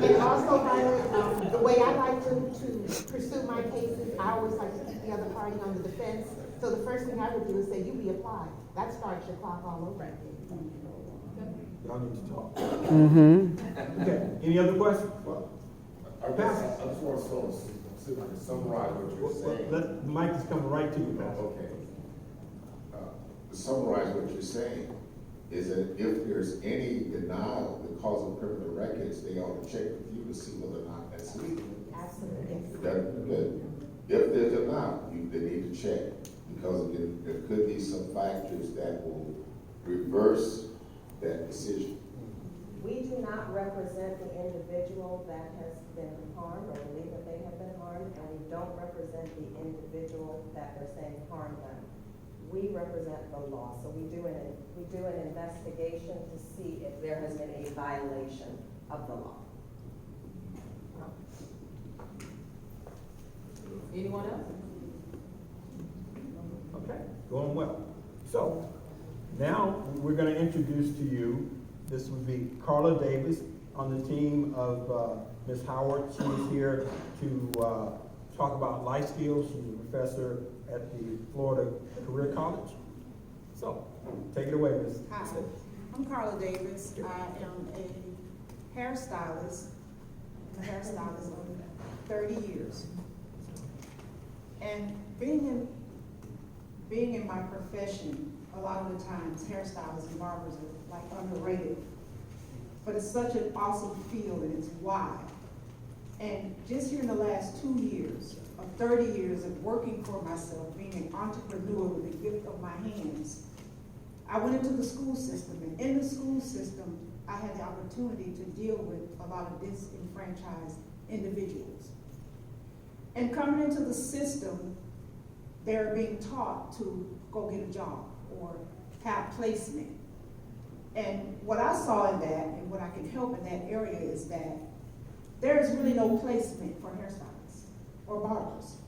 And also, Violet, the way I like to pursue my cases, I always like to keep the other party on the defense. So the first thing I would do is say, you reapply. That starts your clock all over again. Y'all need to talk. Mm-hmm. Okay, any other questions? Well, I just want to sort of see if I can summarize what you're saying. The mic is coming right to you, Pastor. Okay. To summarize what you're saying, is that if there's any denial because of criminal records, they ought to check with you to see whether or not that's legal. Absolutely. Good. If there's denial, they need to check, because again, there could be some factors that will reverse that decision. We do not represent the individual that has been harmed or believe that they have been harmed, and we don't represent the individual that they're saying harmed them. We represent the law, so we do an investigation to see if there has been a violation of the law. Anyone else? Okay, going well. So, now we're gonna introduce to you, this would be Carla Davis on the team of Ms. Howard. She is here to talk about life skills. She's a professor at the Florida Career College. So, take it away, Ms. Hi, Davis. I'm Carla Davis. I am a hairstylist. I'm a hairstylist for 30 years. And being in my profession, a lot of the times hairstylists and barbers are like underrated. But it's such an awesome field and it's wide. And just here in the last 2 years, of 30 years of working for myself, being an entrepreneur with the gift of my hands, I went into the school system, and in the school system, I had the opportunity to deal with a lot of disenfranchised individuals. And coming into the system, they're being taught to go get a job or have placement. And what I saw in that, and what I can help in that area, is that there is really no placement for hairstylists or barbers.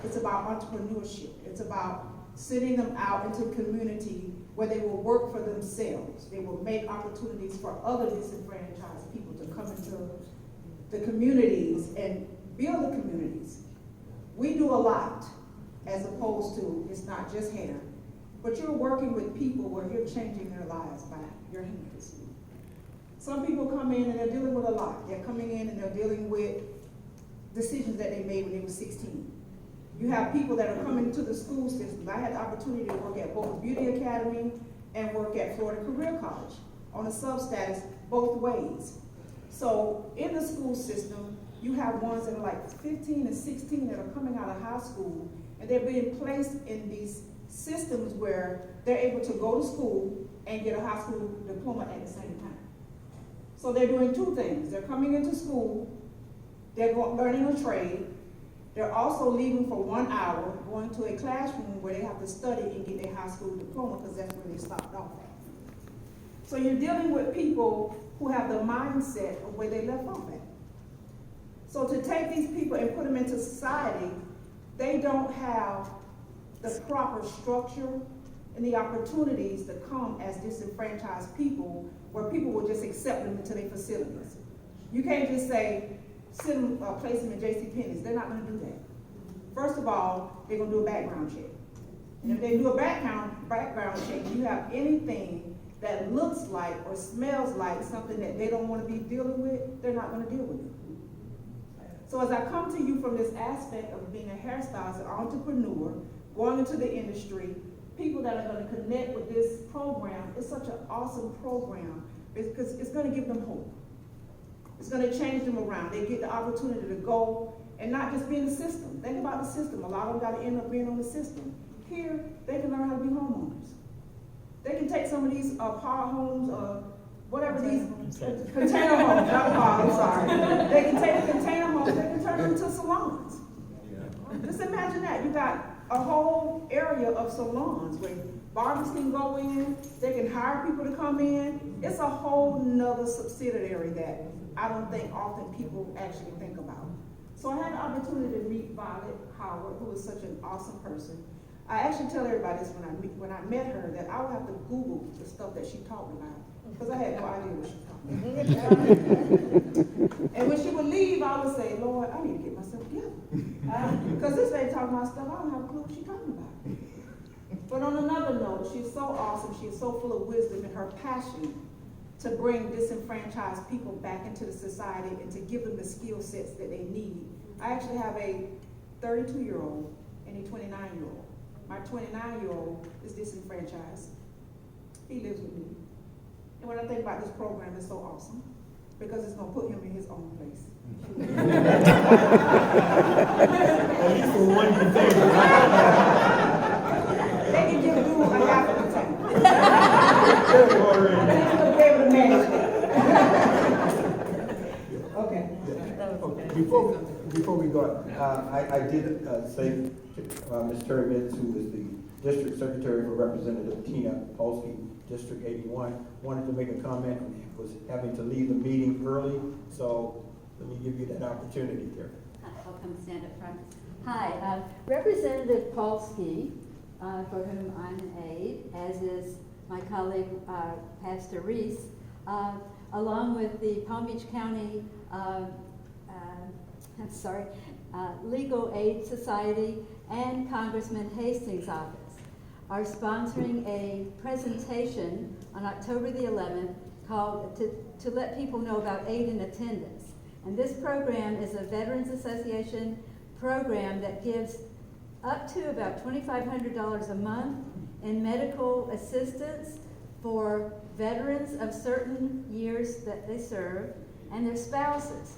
It's about entrepreneurship. It's about sending them out into the community where they will work for themselves. They will make opportunities for other disenfranchised people to come into the communities and build the communities. We do a lot, as opposed to, it's not just hair, but you're working with people where you're changing their lives by your hands. Some people come in and they're dealing with a lot. They're coming in and they're dealing with decisions that they made when they were 16. You have people that are coming to the school system. I had the opportunity to work at both Beauty Academy and work at Florida Career College on a sub-status both ways. So in the school system, you have ones that are like 15 and 16 that are coming out of high school, and they're being placed in these systems where they're able to go to school and get a high school diploma at the same time. So they're doing two things. They're coming into school, they're learning a trade, they're also leaving for 1 hour, going to a classroom where they have to study and get their high school diploma, because that's where they stopped off at. So you're dealing with people who have the mindset of where they left off at. So to take these people and put them into society, they don't have the proper structure and the opportunities to come as disenfranchised people, where people will just accept them into their facilities. You can't just say, sit them, place them in JCPenney's. They're not gonna do that. First of all, they're gonna do a background check. And if they do a background check, you have anything that looks like or smells like something that they don't wanna be dealing with, they're not gonna deal with it. So as I come to you from this aspect of being a hairstylist, an entrepreneur, going into the industry, people that are going to connect with this program, it's such an awesome program because it's going to give them hope. It's going to change them around. They get the opportunity to go and not just be in the system. Think about the system. A lot of them got to end up being on the system. Here, they can learn how to be homeowners. They can take some of these power homes, whatever these container homes, not power, I'm sorry. They can take the container homes, they can turn them into salons. Just imagine that. You got a whole area of salons where barbers can go in, they can hire people to come in. It's a whole nother subsidiary that I don't think often people actually think about. So I had the opportunity to meet Violet Howard, who is such an awesome person. I actually tell everybody this when I met her, that I would have to Google the stuff that she taught me about, because I had no idea what she taught me. And when she would leave, I would say, Lord, I need to get myself together. Because this lady talking about stuff, I don't have a clue what she's talking about. But on another note, she's so awesome, she's so full of wisdom, and her passion to bring disenfranchised people back into the society and to give them the skill sets that they need. I actually have a 32-year-old and a 29-year-old. My 29-year-old is disenfranchised. He lives with me. And when I think about this program, it's so awesome, because it's gonna put him in his own place. At least for one container. They can give you a half a container. Already. But he's gonna be able to manage that. Okay. Before we go, I did say Ms. Terry Mitz, who is the District Secretary for Representative Tina Polsky, District 81, wanted to make a comment and was having to leave the meeting early, so let me give you that opportunity there. I'll come stand up front. Hi, Representative Polsky, for whom I'm an aide, as is my colleague, Pastor Reese, along with the Palm Beach County Legal Aid Society and Congressman Hastings' office are sponsoring a presentation on October the 11th called to let people know about aid in attendance. And this program is a Veterans Association program that gives up to about $2,500 a month in medical assistance for veterans of certain years that they serve and their spouses.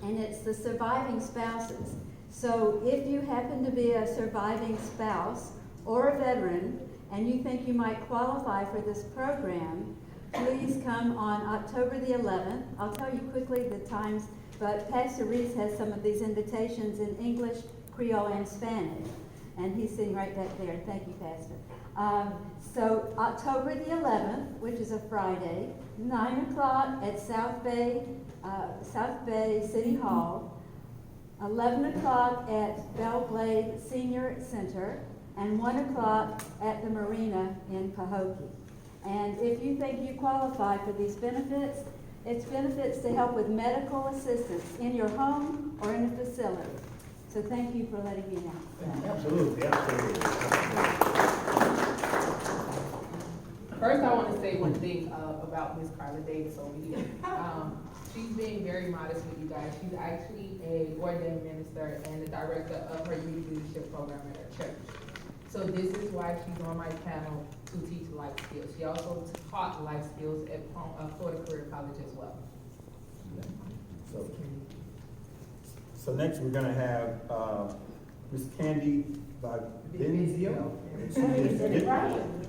And it's the surviving spouses. So if you happen to be a surviving spouse or a veteran and you think you might qualify for this program, please come on October the 11th. I'll tell you quickly the times, but Pastor Reese has some of these invitations in English, Creole, and Spanish. And he's sitting right back there. Thank you, Pastor. So October the 11th, which is a Friday, 9 o'clock at South Bay City Hall, 11 o'clock at Belle Glade Senior Center, and 1 o'clock at the Marina in Pahokee. And if you think you qualify for these benefits, it's benefits to help with medical assistance in your home or in a facility. So thank you for letting me know. Absolutely, absolutely. First, I want to say one thing about Ms. Carla Davis over here. She's being very modest with you guys. She's actually a ordained minister and the director of her youth leadership program at her church. So this is why she's on my panel to teach life skills. She also taught life skills at Florida Career College as well. So next we're gonna have Ms. Candy Benzio.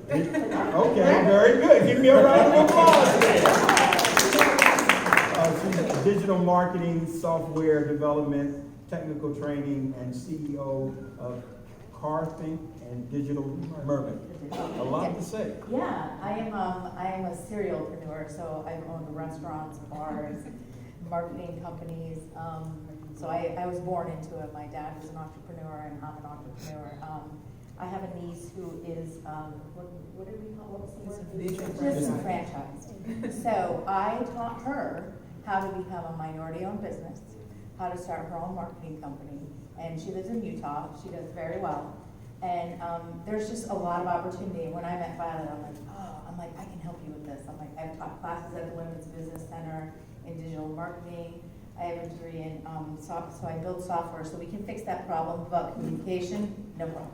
Okay, very good. Give me a round of applause there. She's digital marketing, software development, technical training, and CEO of Carthing and Digital Mermaid. A lot to say. Yeah, I am a serialpreneur, so I've owned restaurants, bars, marketing companies. So I was born into it. My dad was an entrepreneur, and I'm an entrepreneur. I have a niece who is what do we call it? Disenfranchised. So I taught her how to become a minority-owned business, how to start her own marketing company, and she lives in Utah. She does very well. And there's just a lot of opportunity. When I met Violet, I'm like, I can help you with this. I'm like, I've taught classes at the Women's Business Center in digital marketing. I have a degree in so I build software, so we can fix that problem about communication, no problem.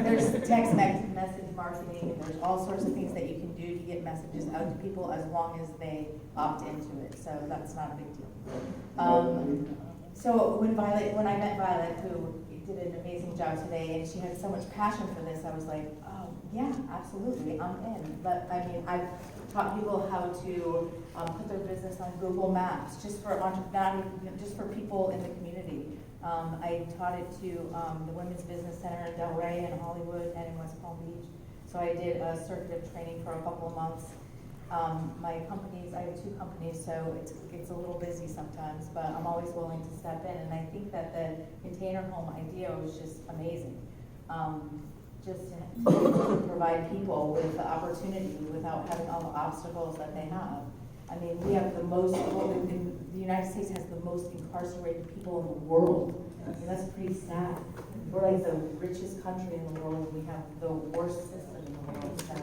There's text message marketing, and there's all sorts of things that you can do to get messages out to people as long as they opt into it. So that's not a big deal. So when I met Violet, who did an amazing job today, and she had so much passion for this, I was like, oh yeah, absolutely, I'm in. But I mean, I've taught people how to put their business on Google Maps, just for just for people in the community. I taught it to the Women's Business Center in Delray and Hollywood and in West Palm Beach. So I did a circuit of training for a couple of months. My companies, I have 2 companies, so it's a little busy sometimes, but I'm always willing to step in. And I think that the container home idea was just amazing. Just to provide people with the opportunity without having all the obstacles that they have. I mean, we have the the United States has the most incarcerated people in the world. I mean, that's pretty sad. We're like the richest country in the world, and we have the worst system in the world. So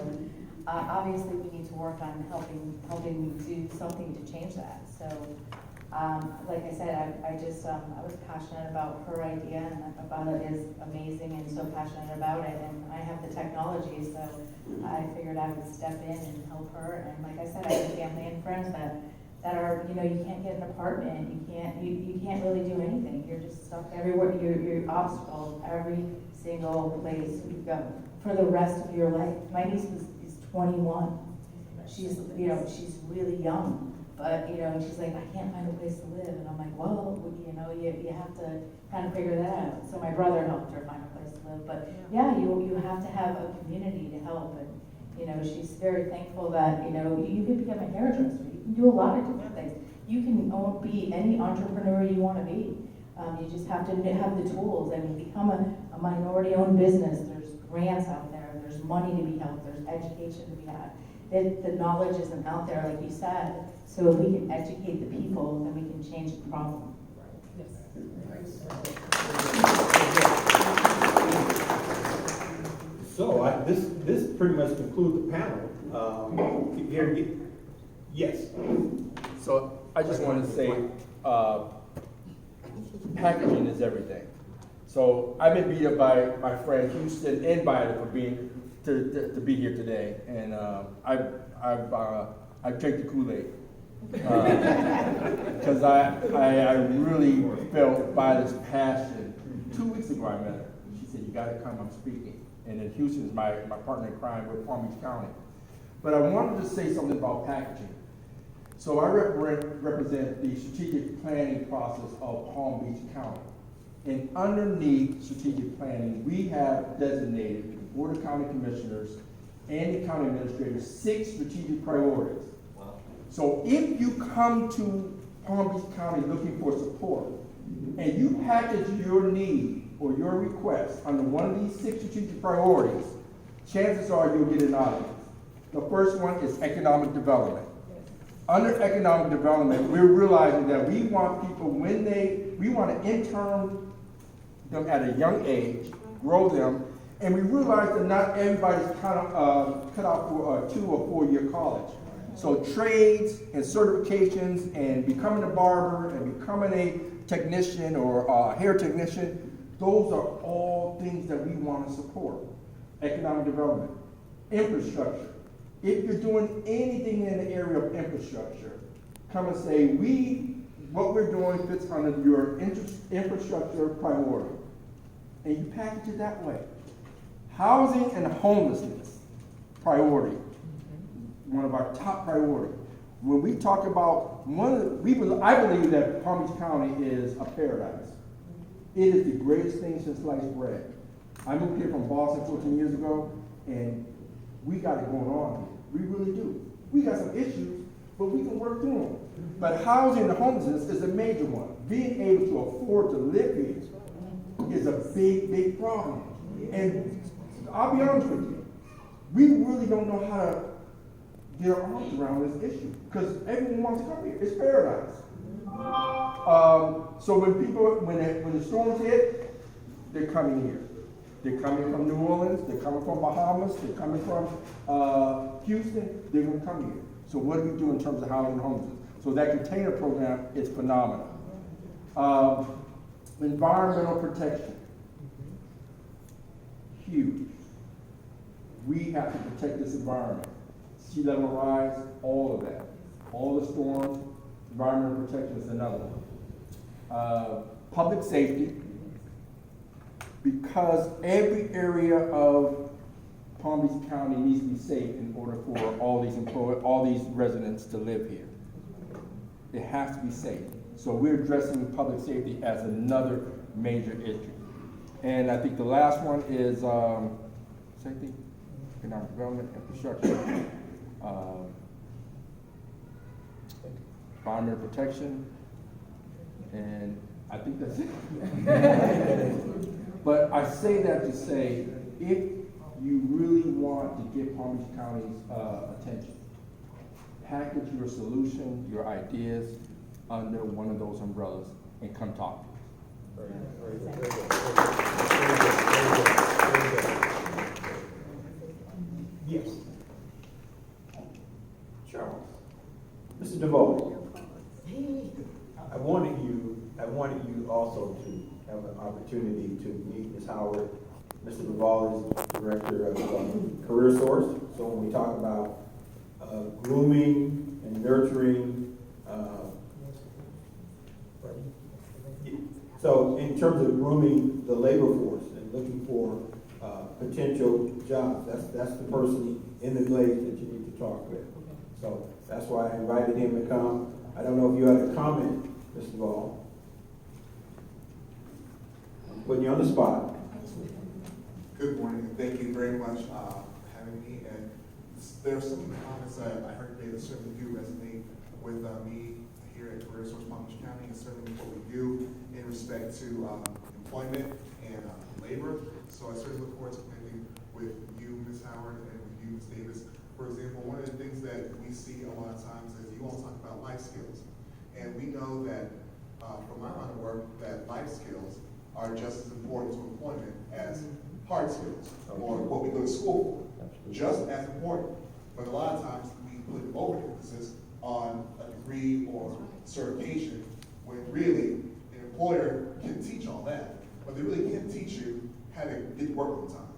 obviously we need to work on helping do something to change that. So, like I said, I was passionate about her idea, and about it is amazing, and so passionate about it, and I have the technology, so I figured I would step in and help her. And like I said, I have family and friends that are, you can't get an apartment, you can't really do anything. You're just stuck everywhere. You're obstacles every single place you go for the rest of your life. My niece is 21. She's really young, but and she's like, I can't find a place to live, and I'm like, well, you have to kind of figure that out. So my brother helped her find a place to live, but yeah, you have to have a community to help, and she's very thankful that you can become a hairdresser. You can do a lot of different things. You can be any entrepreneur you want to be. You just have to have the tools. I mean, become a minority-owned business. There's grants out there. There's money to be helped. There's education to be had. The knowledge isn't out there, like you said. So if we can educate the people, then we can change the problem. So this pretty much concludes the panel. Yes. So I just wanted to say, packaging is everything. So I've been beat up by my friend Houston and Biden for being to be here today, and I drank the Kool-Aid because I really felt Biden's passion. 2 weeks ago I met her. She said, "You got to come. I'm speaking." And then Houston is my partner in crime with Palm Beach County. But I wanted to say something about packaging. So I represent the strategic planning process of Palm Beach County. And underneath strategic planning, we have designated the Board of County Commissioners and the county administrators 6 strategic priorities. Wow. So if you come to Palm Beach County looking for support, and you package your need or your request under one of these 6 strategic priorities, chances are you'll get an audience. The first one is economic development. Under economic development, we're realizing that we want people we want to intern them at a young age, grow them, and we realize that not everybody's cut out for a 2 or 4 year college. So trades and certifications and becoming a barber and becoming a technician or a hair technician, those are all things that we want to support. Economic development, infrastructure. If you're doing anything in the area of infrastructure, come and say, what we're doing fits under your infrastructure priority. And you package it that way. Housing and homelessness, priority. One of our top priorities. When we talk about I believe that Palm Beach County is a paradise. It is the greatest thing since sliced bread. I moved here from Boston 14 years ago, and we got it going on here. We really do. We got some issues, but we can work through them. But housing and homelessness is a major one. Being able to afford to live here is a big, big problem. And I'll be honest with you, we really don't know how to get our arms around this issue because everyone wants to come here. It's paradise. So when the storms hit, they're coming here. They're coming from New Orleans, they're coming from Bahamas, they're coming from Houston, they're going to come here. So what do we do in terms of housing and homelessness? So that container program is phenomenal. Environmental protection, huge. We have to protect this environment. Sea level rise, all of that. All the storms, environmental protection is another one. Public safety, because every area of Palm Beach County needs to be safe in order for all these residents to live here. It has to be safe. So we're addressing public safety as another major issue. And I think the last one is safety, economic development, infrastructure, environmental protection, and I think that's it. But I say that to say, if you really want to get Palm Beach County's attention, package your solution, your ideas under one of those umbrellas and come talk to us. Yes. Mr. DeVoe, I wanted you also to have an opportunity to meet Ms. Howard. Mr. DeVoe is Director of Career Source. So when we talk about grooming and nurturing, so in terms of grooming the labor force and looking for potential jobs, that's the person in the Glade that you need to talk with. So that's why I invited him to come. I don't know if you had a comment, Mr. Ball. I'm putting you on the spot. Good morning, and thank you very much for having me. And there are some comments that I heard today that certainly do resonate with me here at Career Source Palm Beach County, and certainly what we do in respect to employment and labor. So I certainly look forward to connecting with you, Ms. Howard, and with you, Ms. Davis. For example, one of the things that we see a lot of times is you all talk about life skills. And we know that from my line of work, that life skills are just as important to employment as hard skills, or what we go to school for, just as important. But a lot of times we put overemphasis on a degree or certification, when really an employer can teach all that, but they really can't teach you how to get work on time.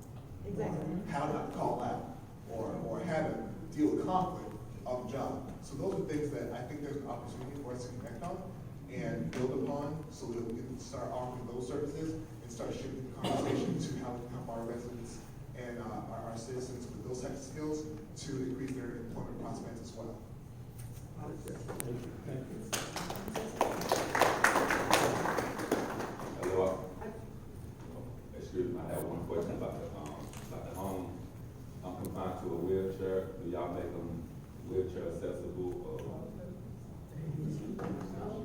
Exactly. How not to call out, or how to deal with conflict of the job. So those are things that I think there's an opportunity for us to connect on and build upon, so that we can start offering those services and start shifting the conversation to how we can help our residents and our citizens with those types of skills to increase their employment prospects as well. Hello. Excuse me, I have one question about the home. I'm confined to a wheelchair. Do y'all make them wheelchair accessible?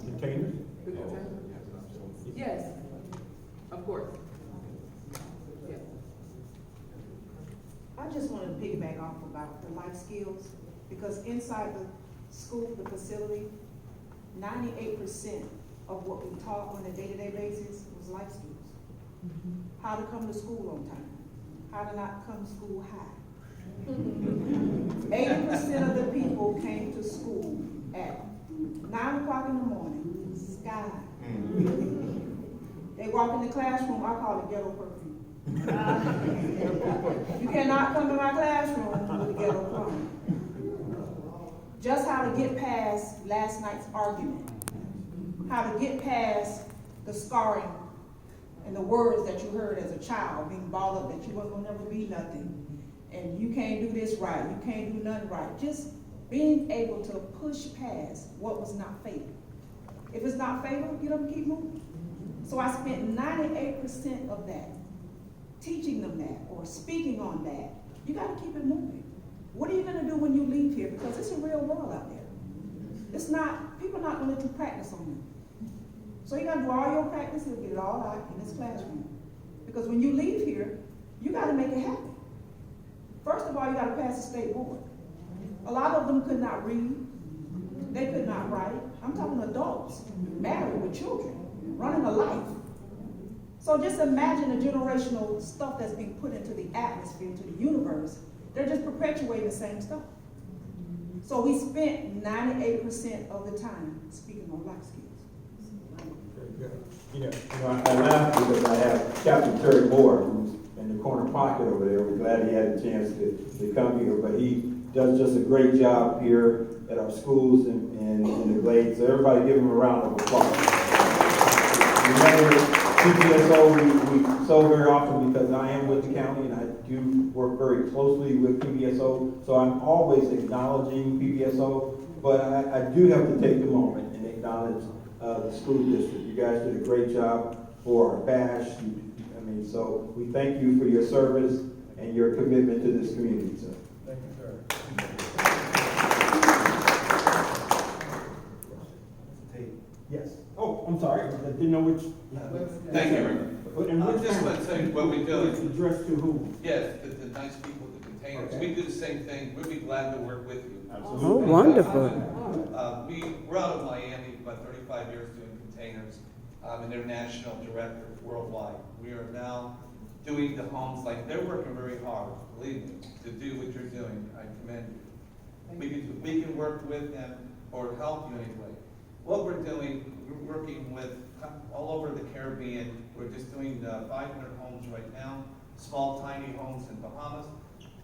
Containers? Yes, of course. Yes. I just wanted to piggyback off about the life skills, because inside the school, the facility, 98% of what we taught on a day-to-day basis was life skills. How to come to school on time, how to not come to school high. 80% of the people came to school at 9 o'clock in the morning, sky. They walk in the classroom, I call it ghetto perfume. You cannot come to my classroom with a ghetto perfume. Just how to get past last night's argument. How to get past the scarring and the words that you heard as a child being balled up that you weren't gonna never be nothing. And you can't do this right, you can't do nothing right. Just being able to push past what was not fatal. If it's not fatal, get up and keep moving. So I spent 98% of that teaching them that or speaking on that. You gotta keep it moving. What are you gonna do when you leave here? Because it's a real world out there. It's not, people are not gonna let you practice on you. So you gotta do all your practice and get it all out in this classroom. Because when you leave here, you gotta make it happen. First of all, you gotta pass the state board. A lot of them could not read. They could not write. I'm talking adults, married with children, running a life. So just imagine the generational stuff that's being put into the atmosphere, into the universe. They're just perpetuating the same stuff. So we spent 98% of the time speaking on life skills. You know, I laugh because I have Captain Terry Moore, who's in the corner pocket over there. We're glad he had a chance to come here, but he does just a great job here at our schools and in the Glade. So everybody give him a round of applause. Remember, PBSO, we so very often, because I am with the county and I do work very closely with PBSO, so I'm always acknowledging PBSO, but I do have to take the moment and acknowledge the school district. You guys did a great job for our bash. So we thank you for your service and your commitment to this community, sir. Thank you, sir. Yes. Oh, I'm sorry. I didn't know which. Thank you, Rick. I just want to tell you what we do. It's addressed to whom? Yes, the nice people, the containers. Okay. We do the same thing. We'd be glad to work with you. Absolutely. Oh, wonderful. We're out of Miami, about 35 years doing containers, and they're national director worldwide. We are now doing the homes, like they're working very hard, believe me, to do what you're doing. I commend you. We can work with them or help you anyway. What we're doing, we're working with all over the Caribbean. We're just doing 500 homes right now, small tiny homes in Bahamas.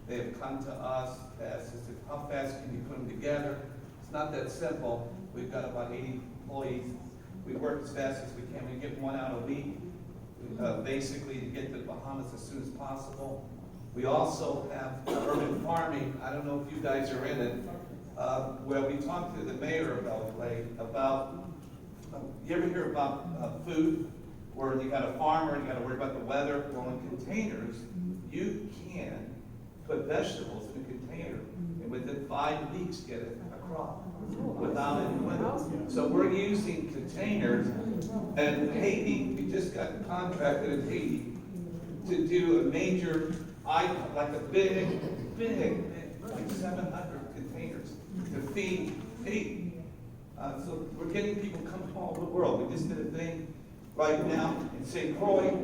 They have come to us, asked us, how fast can you put them together? It's not that simple. We've got about 80 employees. We work as fast as we can. We get one out a week, basically to get to the Bahamas as soon as possible. We also have urban farming. I don't know if you guys are in it. Where we talked to the mayor of Glade about, you ever hear about food, where you got a farmer and you got to worry about the weather? Well, in containers, you can put vegetables in a container and within 5 weeks get a crop without any weather. So we're using containers, and Haiti, we just got contracted in Haiti to do a major item, like a big, like 700 containers to feed Haiti. So we're getting people coming from all over the world. We just did a thing right now in St. Croix.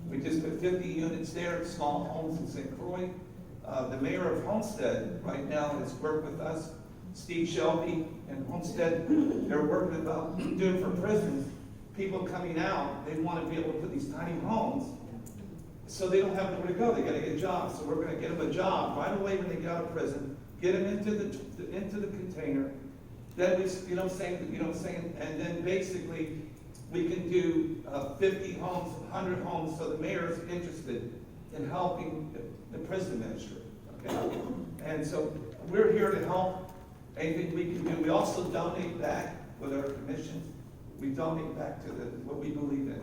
We just put 50 units there, small homes in St. Croix. The mayor of Homestead right now has worked with us, Steve Shelby and Homestead. They're working about doing for prisons. People coming out, they want to be able to put these tiny homes so they don't have nowhere to go. They got to get jobs. So we're going to get them a job right away when they get out of prison. Get them into the container. Then we, you know what I'm saying, and then basically we can do 50 homes, 100 homes. So the mayor is interested in helping the prison ministry. Okay, and so we're here to help. Anything we can do. We also donate back with our commissions. We donate back to what we believe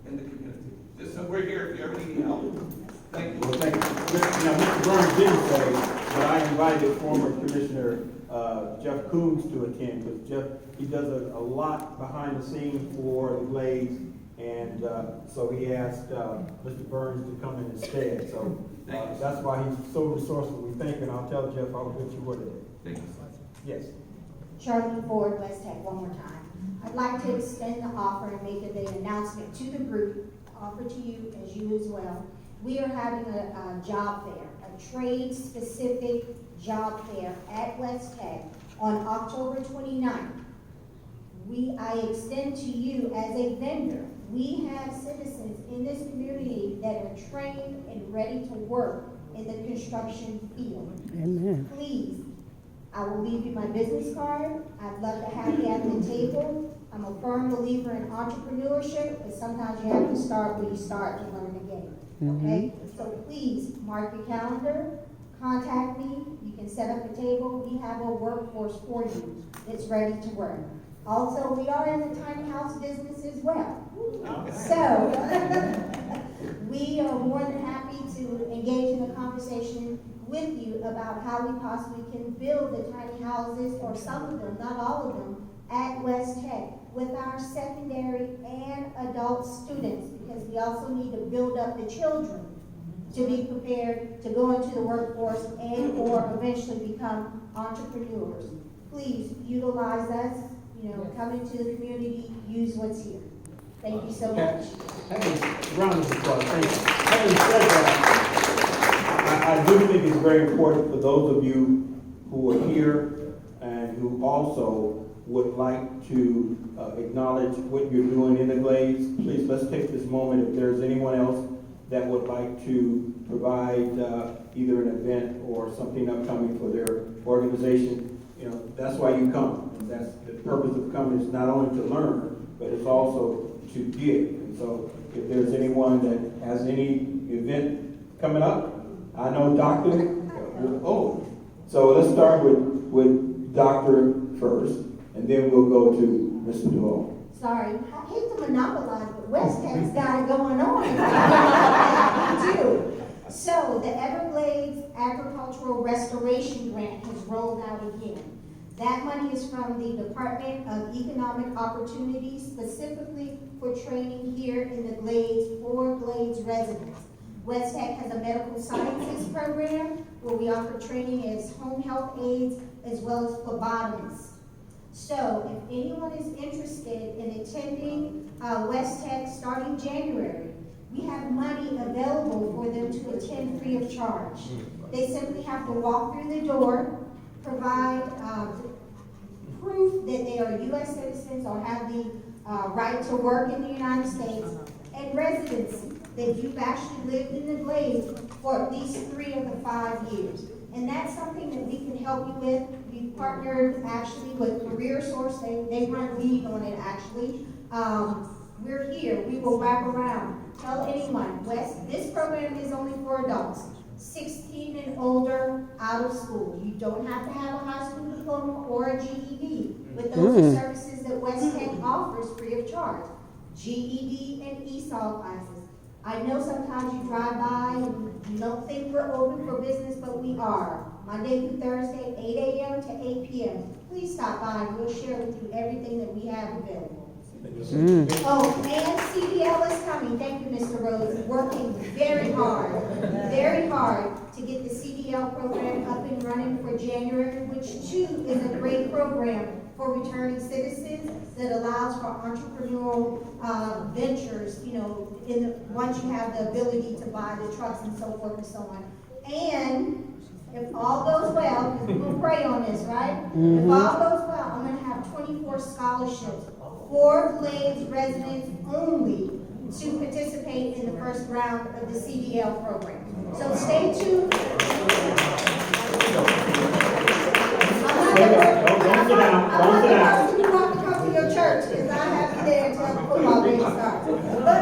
in the community. Just so we're here if you ever need help. Thank you. Well, thank you. Now, Mr. Burns didn't say, but I invited former Commissioner Jeff Coombs to attend, because Jeff, he does a lot behind the scenes for the Glades, and so he asked Mr. Burns to come in instead. So that's why he's so resourceful. We thank you, and I'll tell Jeff how good you were today. Thank you. Yes. Charlene Ford, West Tech, one more time. I'd like to extend the offer and make the announcement to the group, offer to you as you as well. We are having a job fair, a trade-specific job fair at West Tech on October 29th. I extend to you as a vendor. We have citizens in this community that are trained and ready to work in the construction field. Amen. Please, I will leave you my business card. I'd love to have you at the table. I'm a firm believer in entrepreneurship, but sometimes you have to start where you start to learn the game. Okay? So please mark your calendar, contact me. You can set up a table. We have a workforce for you that's ready to work. Also, we are in the tiny house business as well. So we are more than happy to engage in a conversation with you about how we possibly can build the tiny houses, or some of them, not all of them, at West Tech with our secondary and adult students, because we also need to build up the children to be prepared to go into the workforce and or eventually become entrepreneurs. Please utilize us, come into the community, use what's here. Thank you so much. Hey, round of applause. Thank you. Having said that, I do think it's very important for those of you who are here and who also would like to acknowledge what you're doing in the Glades. Please, let's take this moment. If there's anyone else that would like to provide either an event or something upcoming for their organization, that's why you come. And that's the purpose of coming, is not only to learn, but it's also to give. And so if there's anyone that has any event coming up, I know Doctor. So let's start with Doctor first, and then we'll go to Mr. Duvall. Sorry, I hate to monopolize, but West Tech's got it going on. We do. So the Everglades Agricultural Restoration Grant has rolled out again. That money is from the Department of Economic Opportunity, specifically for training here in the Glades for Glades residents. West Tech has a medical sciences program where we offer training as home health aides as well as phlebotomists. So if anyone is interested in attending West Tech starting January, we have money available for them to attend free of charge. They simply have to walk through the door, provide proof that they are U.S. citizens or have the right to work in the United States, and residency, that you've actually lived in the Glade for at least 3 of the 5 years. And that's something that we can help you with. We've partnered actually with Career Source. They run lead on it actually. We're here. We will wrap around. Tell anyone, this program is only for adults, 16 and older, out of school. You don't have to have a high school diploma or a GED, but those are services that West Tech offers free of charge. GED and ESOL classes. I know sometimes you drive by and you don't think we're open for business, but we are. Monday through Thursday, 8 a.m. to 8 p.m. Please stop by and we'll share with you everything that we have available. Oh, and CDL is coming. Thank you, Mr. Rhodes. Working very hard to get the CDL program up and running for January, which too is a great program for returning citizens that allows for entrepreneurial ventures, you know, once you have the ability to buy the trucks and so forth and so on. And if all goes well, because we'll pray on this, right? If all goes well, I'm going to have 24 scholarships for Glade's residents only to participate in the first round of the CDL program. So stay tuned. Don't sit down. You want to come to your church because I have you there until the football game starts. But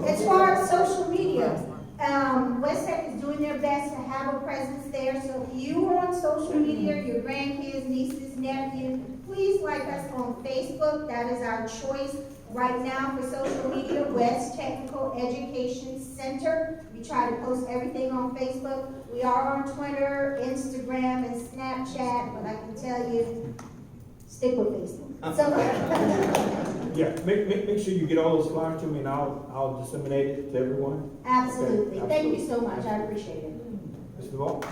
as far as social media, West Tech is doing their best to have a presence there. So if you are on social media, your grandkids, nieces, nephews, please like us on Facebook. That is our choice right now for social media, West Technical Education Center. We try to post everything on Facebook. We are on Twitter, Instagram, and Snapchat, but I can tell you, stick with Facebook. So, Yeah, make sure you get all those flyers to me and I'll disseminate it to everyone. absolutely. Okay, Thank you so much. I appreciate it. Mr. Ball?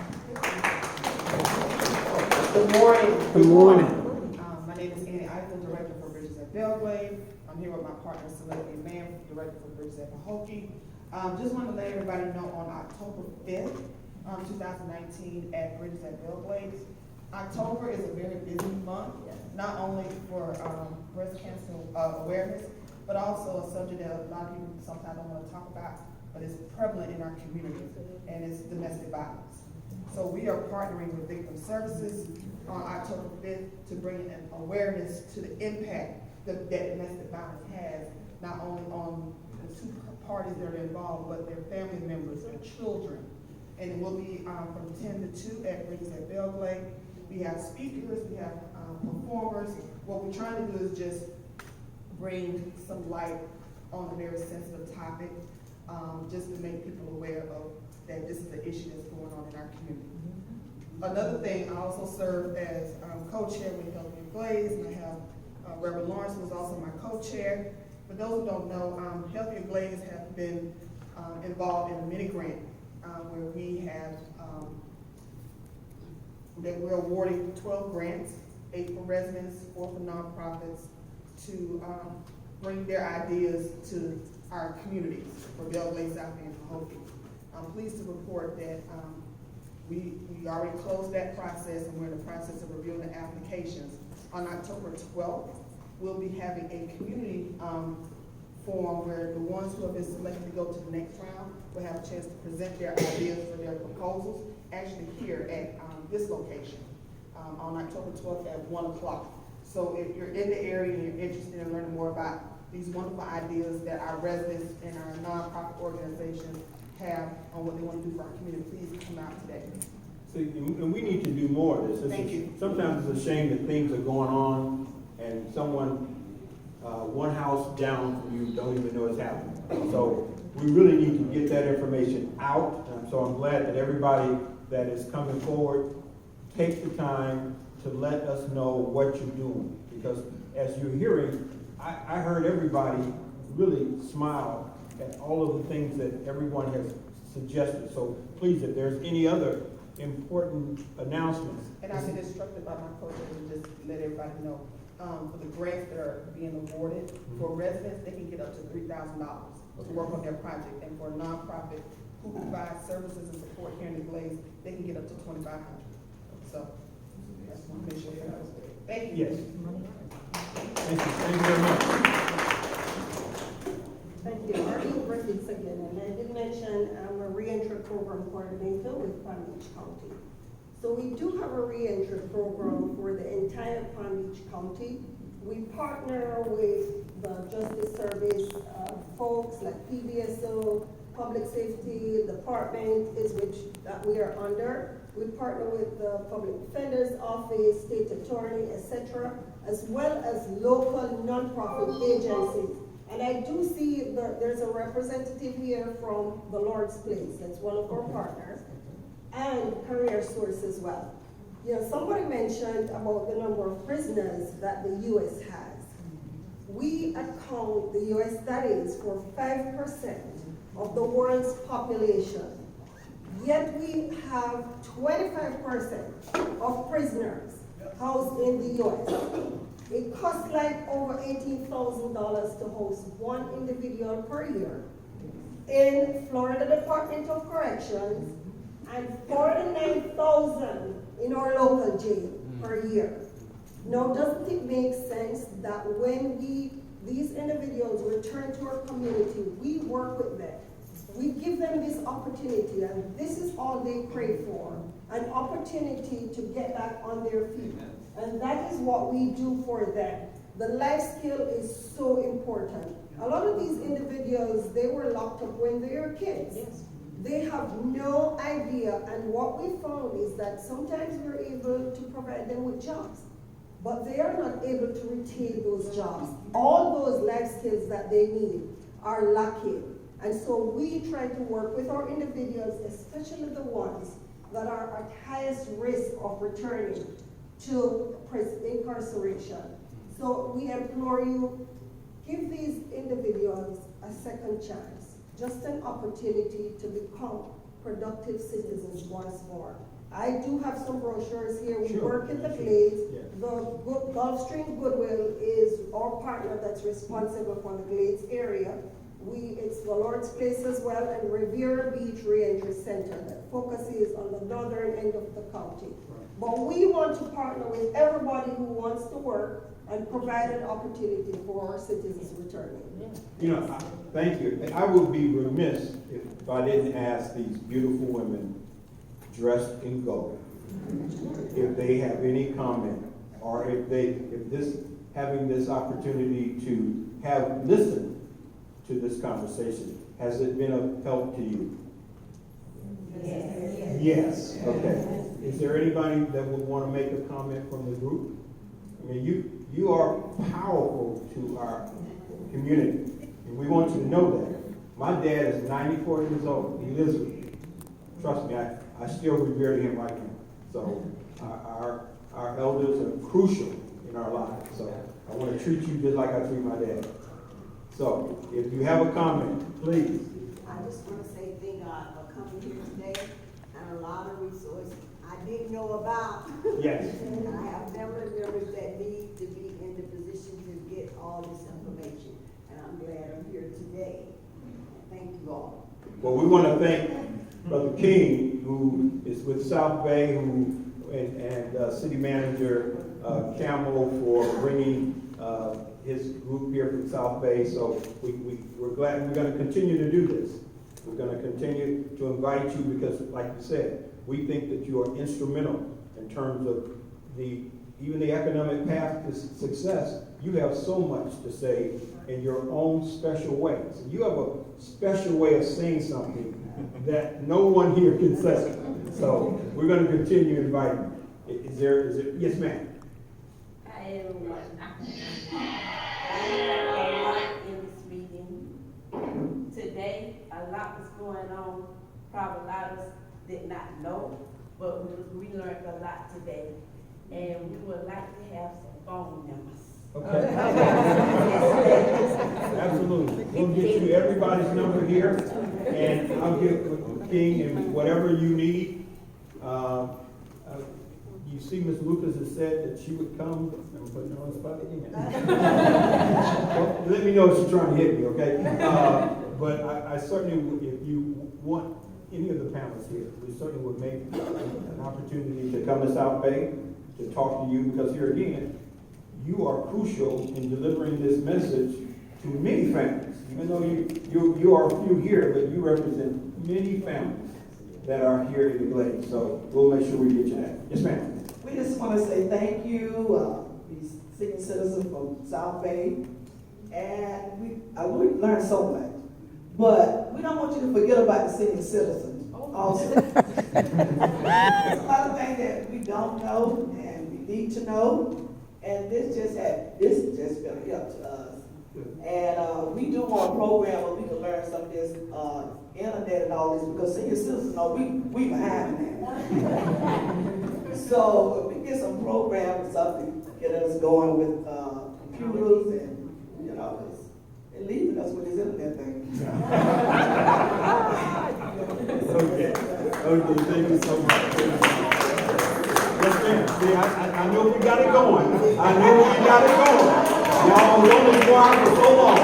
Good morning. Good morning. My name is Annie Eichel, Director for Bridges at Belle. I'm here with my partner, Cynthia Mann, Director for Bridges at Pahokee. Just want to let everybody know on October 5th, 2019 at Bridges at Belle. October is a very busy month, not only for breast cancer awareness, but also a subject that a lot of people sometimes don't want to talk about, but it's prevalent in our community, and it's domestic violence. So we are partnering with Victim Services on October 5th to bring an awareness to the impact that domestic violence has, not only on the two parties that are involved, but their family members, their children. And it will be from 10 to 2 at Bridges at Belle. We have speakers, we have performers. What we're trying to do is just bring some light on a very sensitive topic, just to make people aware of that this is the issue that's going on in our community. Another thing, I also serve as co-chair with Healthy Glade, and I have Reverend Lawrence, who is also my co-chair. For those who don't know, Healthy Glade have been involved in a mini grant where we have that we're awarding 12 grants, 8 for residents, 4 for nonprofits, to bring their ideas to our communities for Belle Glade, South Bend, and Pahokee. I'm pleased to report that we already closed that process, and we're in the process of reviewing the applications. On October 12th, we'll be having a community forum where the ones who have been selected to go to the next round will have a chance to present their ideas for their proposals, actually here at this location on October 12th at 1 o'clock. So if you're in the area and you're interested in learning more about these wonderful ideas that our residents and our nonprofit organizations have on what they want to do for our community, please come out today. See, and we need to do more of this. Thank you. Sometimes it's a shame that things are going on and someone, one house down from you don't even know it's happening. So we really need to get that information out. So I'm glad that everybody that is coming forward take the time to let us know what you're doing. Because as you're hearing, I heard everybody really smile at all of the things that everyone has suggested. So please, if there's any other important announcements. And I've been instructed by my coaches to just let everybody know, for the grants that are being awarded, for residents, they can get up to $3,000 to work on their project. And for a nonprofit who provides services and support here in the Glades, they can get up to $2,500. So, that's one make sure that was good. Thank you. Yes. Thank you very much. Thank you. Arlene Griffiths again, and I did mention I'm a reentry program coordinator with Palm Beach County. So we do have a reentry program for the entire Palm Beach County. We partner with the Justice Service folks like PBSO, Public Safety Department is which that we are under. We partner with the Public Defender's Office, State Attorney, etc., as well as local nonprofit agencies. And I do see there's a representative here from the Lord's Place, that's one of our partners, and Career Source as well. You know, somebody mentioned about the number of prisoners that the U.S. has. We account the U.S. that is for 5% of the world's population. Yet we have 25% of prisoners housed in the U.S. It costs like over $18,000 to host one individual per year. In Florida Department of Corrections, and $49,000 in our local jail per year. Now, doesn't it make sense that when these individuals return to our community, we work with them. We give them this opportunity, and this is all they pray for, an opportunity to get back on their feet. And that is what we do for them. The life skill is so important. A lot of these individuals, they were locked up when they were kids. They have no idea, and what we found is that sometimes we're able to provide them with jobs, but they are not able to retain those jobs. All those life skills that they need are lacking. And so we try to work with our individuals, especially the ones that are at highest risk of returning to incarceration. So we implore you, give these individuals a second chance, just an opportunity to become productive citizens once more. I do have some brochures here. We work in the Glades. Yeah. The Gulfstream Goodwill is our partner that's responsible for the Glades area. It's the Lord's Place as well, and Riviera Beach Reentry Center that focuses on the northern end of the county. But we want to partner with everybody who wants to work and provide an opportunity for our citizens returning. You know, thank you. I would be remiss if I didn't ask these beautiful women dressed in gold if they have any comment, or having this opportunity to have listened to this conversation, has it been of help to you? Yes. Yes. Okay. Is there anybody that would want to make a comment from the group? I mean, you are powerful to our community, and we want you to know that. My dad is 94 years old. He lives with me. Trust me, I still revere him right now. So our elders are crucial in our lives. So I want to treat you just like I treat my dad. So if you have a comment, please. I just want to say thank God for coming here today, and a lot of resources I didn't know about. Yes. And I have family members that need to be in the position to get all this information, and I'm glad I'm here today. Thank you all. Well, we want to thank Brother King, who is with South Bay, and City Manager Campbell for bringing his group here from South Bay. So we're glad. We're going to continue to do this. We're going to continue to invite you because, like you said, we think that you are instrumental in terms of even the economic path to success. You have so much to say in your own special way. So you have a special way of saying something that no one here can say. So we're going to continue inviting. Is there, yes, ma'am. Hi, everyone. I learned a lot in this meeting. Today, a lot was going on. Probably a lot of us did not know, but we learned a lot today. And we would like to have some phone numbers. Okay. Absolutely. We'll get you everybody's number here, and I'll get King and whatever you need. You see, Ms. Lucas has said that she would come. I'm putting her on the spot again. Well, let me know if she's trying to hit me, okay? But I certainly, if you want any of the panelists here, we certainly would make an opportunity to come to South Bay, to talk to you, because here again, you are crucial in delivering this message to many families. Even though you are a few here, but you represent many families that are here in the Glade. So we'll make sure we get you that. Yes, ma'am. We just want to say thank you, these senior citizens from South Bay, and we learned so much. But we don't want you to forget about the senior citizens also. There's a lot of things that we don't know and we need to know, and this just been a help to us. And we do want a program where we can learn some of this internet and all this, because senior citizens know we behind that. So if we get some program or something, get us going with computers and, you know, and leaving us with this internet thing. Okay, thank you so much. Yes, ma'am. See, I know we got it going. Y'all know this quiet for so long.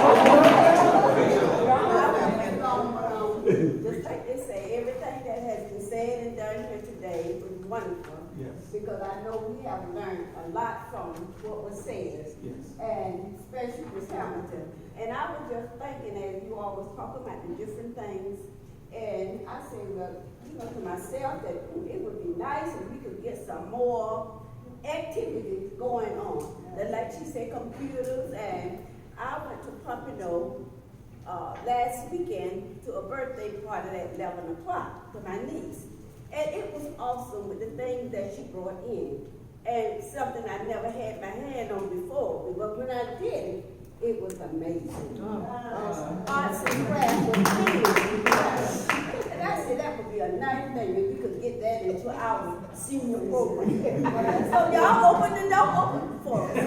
Just like they say, everything that has been said and done here today was wonderful. Yes. Because I know we have learned a lot from what was said. Yes. And especially Ms. Hamilton. And I was just thinking, as you all was talking about the different things, and I said, well, you know, to myself, that it would be nice if we could get some more activities going on. Like she said, computers, and I went to Pompano last weekend to a birthday party at 11 o'clock for my niece. And it was awesome with the things that she brought in. And something I never had my hand on before. But when I did it was amazing. Arts and crafts was big. And I said that would be a nice thing if we could get that into our senior program. So y'all open the door open for us.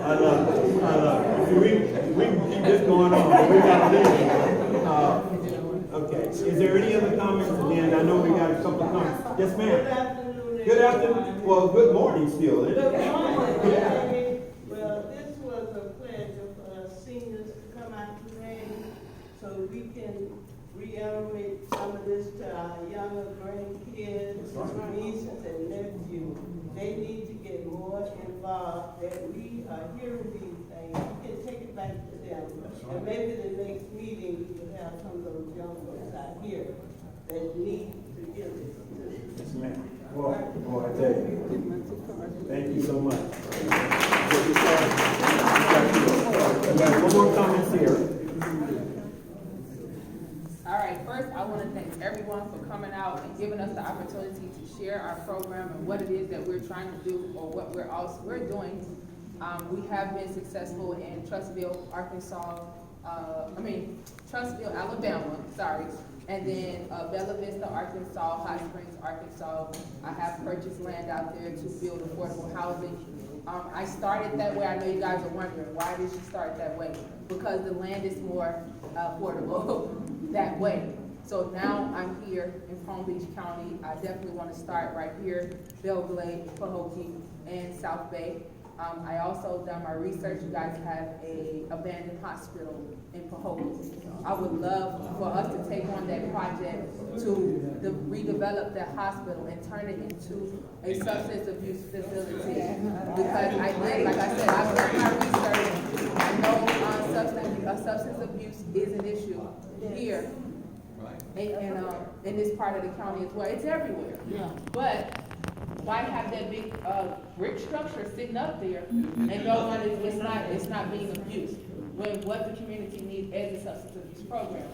I love it. We can keep this going on, but we got to leave. Okay, is there any other comments? And then I know we got a couple of comments. Yes, ma'am. Good afternoon. Well, good morning still. Good morning. Well, this was a pleasure for us seniors to come out today so we can reiterate some of this to our younger grandkids, nieces and nephews. They need to get more involved, that we are hearing these things. We can take it back to them. And maybe the next meeting, we will have some of those young folks out here that need to hear this too. Yes, ma'am. Boy, I tell you. Thank you so much. We got one more comments here. All right, first I want to thank everyone for coming out and giving us the opportunity to share our program and what it is that we're trying to do or what we're doing. We have been successful in Trussville, Trussville, Alabama, and then Bella Vista, Arkansas, Hot Springs, Arkansas. I have purchased land out there to build affordable housing. I started that way. I know you guys are wondering, why did she start that way? Because the land is more affordable that way. So now I'm here in Palm Beach County. I definitely want to start right here, Belle, Glade, Pahokee, and South Bay. I also done my research. You guys have an abandoned hospital in Pahokee. I would love for us to take on that project to redevelop that hospital and turn it into a substance abuse facility. Because like I said, I've done my research. I know substance abuse is an issue here in this part of the county as well. It's everywhere. But why have that big brick structure sitting up there and no one is it's not being abused when what the community needs is a substance abuse program?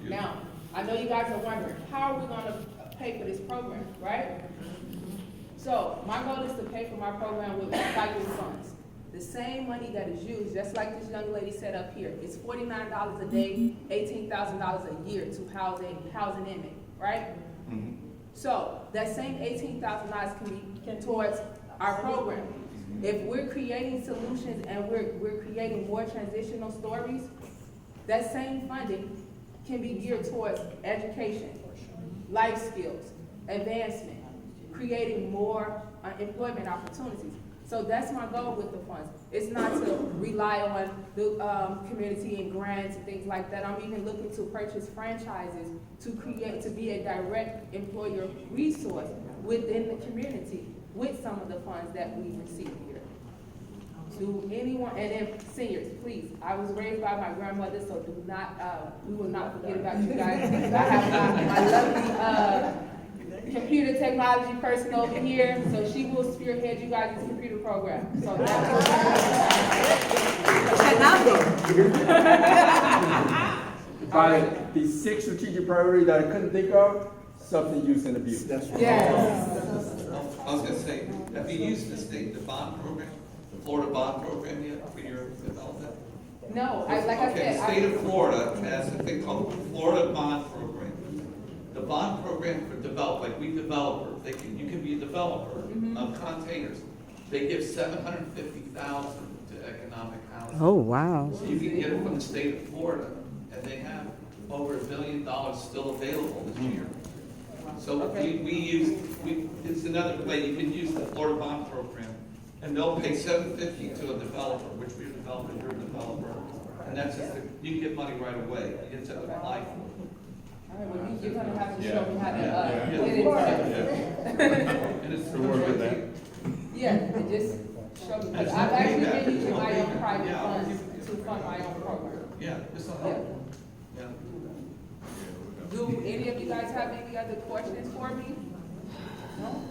Now, I know you guys are wondering, how are we going to pay for this program, right? So my goal is to pay for my program with recycling funds. The same money that is used, just like this young lady said up here, it's $49 a day, $18,000 a year to house an inmate, right? Mm-hmm. So that same $18,000 can be towards our program. If we're creating solutions and we're creating more transitional stories, that same funding can be geared towards education, life skills, advancement, creating more employment opportunities. So that's my goal with the funds. It's not to rely on the community and grants and things like that. I'm even looking to purchase franchises to be a direct employer resource within the community with some of the funds that we receive here. Do anyone, and then seniors, please, I was raised by my grandmother, so do not, we will not forget about you guys. I have my lovely computer technology person over here, so she will spearhead you guys' computer program. So Probably the 6 strategic priorities that I couldn't think of, substance use and abuse. That's right. Yes. I was gonna say, have you used the bond program, the Florida bond program yet for your development? No, like I Okay, said. the state of Florida has a thing called the Florida Bond Program. The bond program for like we developers, you can be a developer of containers. They give $750,000 to economic housing. Oh, wow. So you can get it from the state of Florida, and they have over $1 billion still available this year. So it's another way you can use the Florida Bond Program, and they'll pay $750 to a developer, which we're a developer, you're a developer, and that's just, you can get money right away, you just have to apply for it. All right, well, you're gonna have to show me how to, Yeah. get it. And it's with that. Yeah, and just show me, because I've actually been using my own private funds to fund my own program. Yeah, it's not helpful. Yeah. Do any of you guys have any other questions for me? No?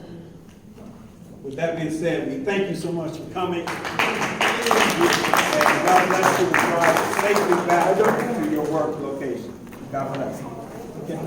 With that being said, we thank you so much for coming. And God bless you and drive safely back to your work location. God bless. Okay.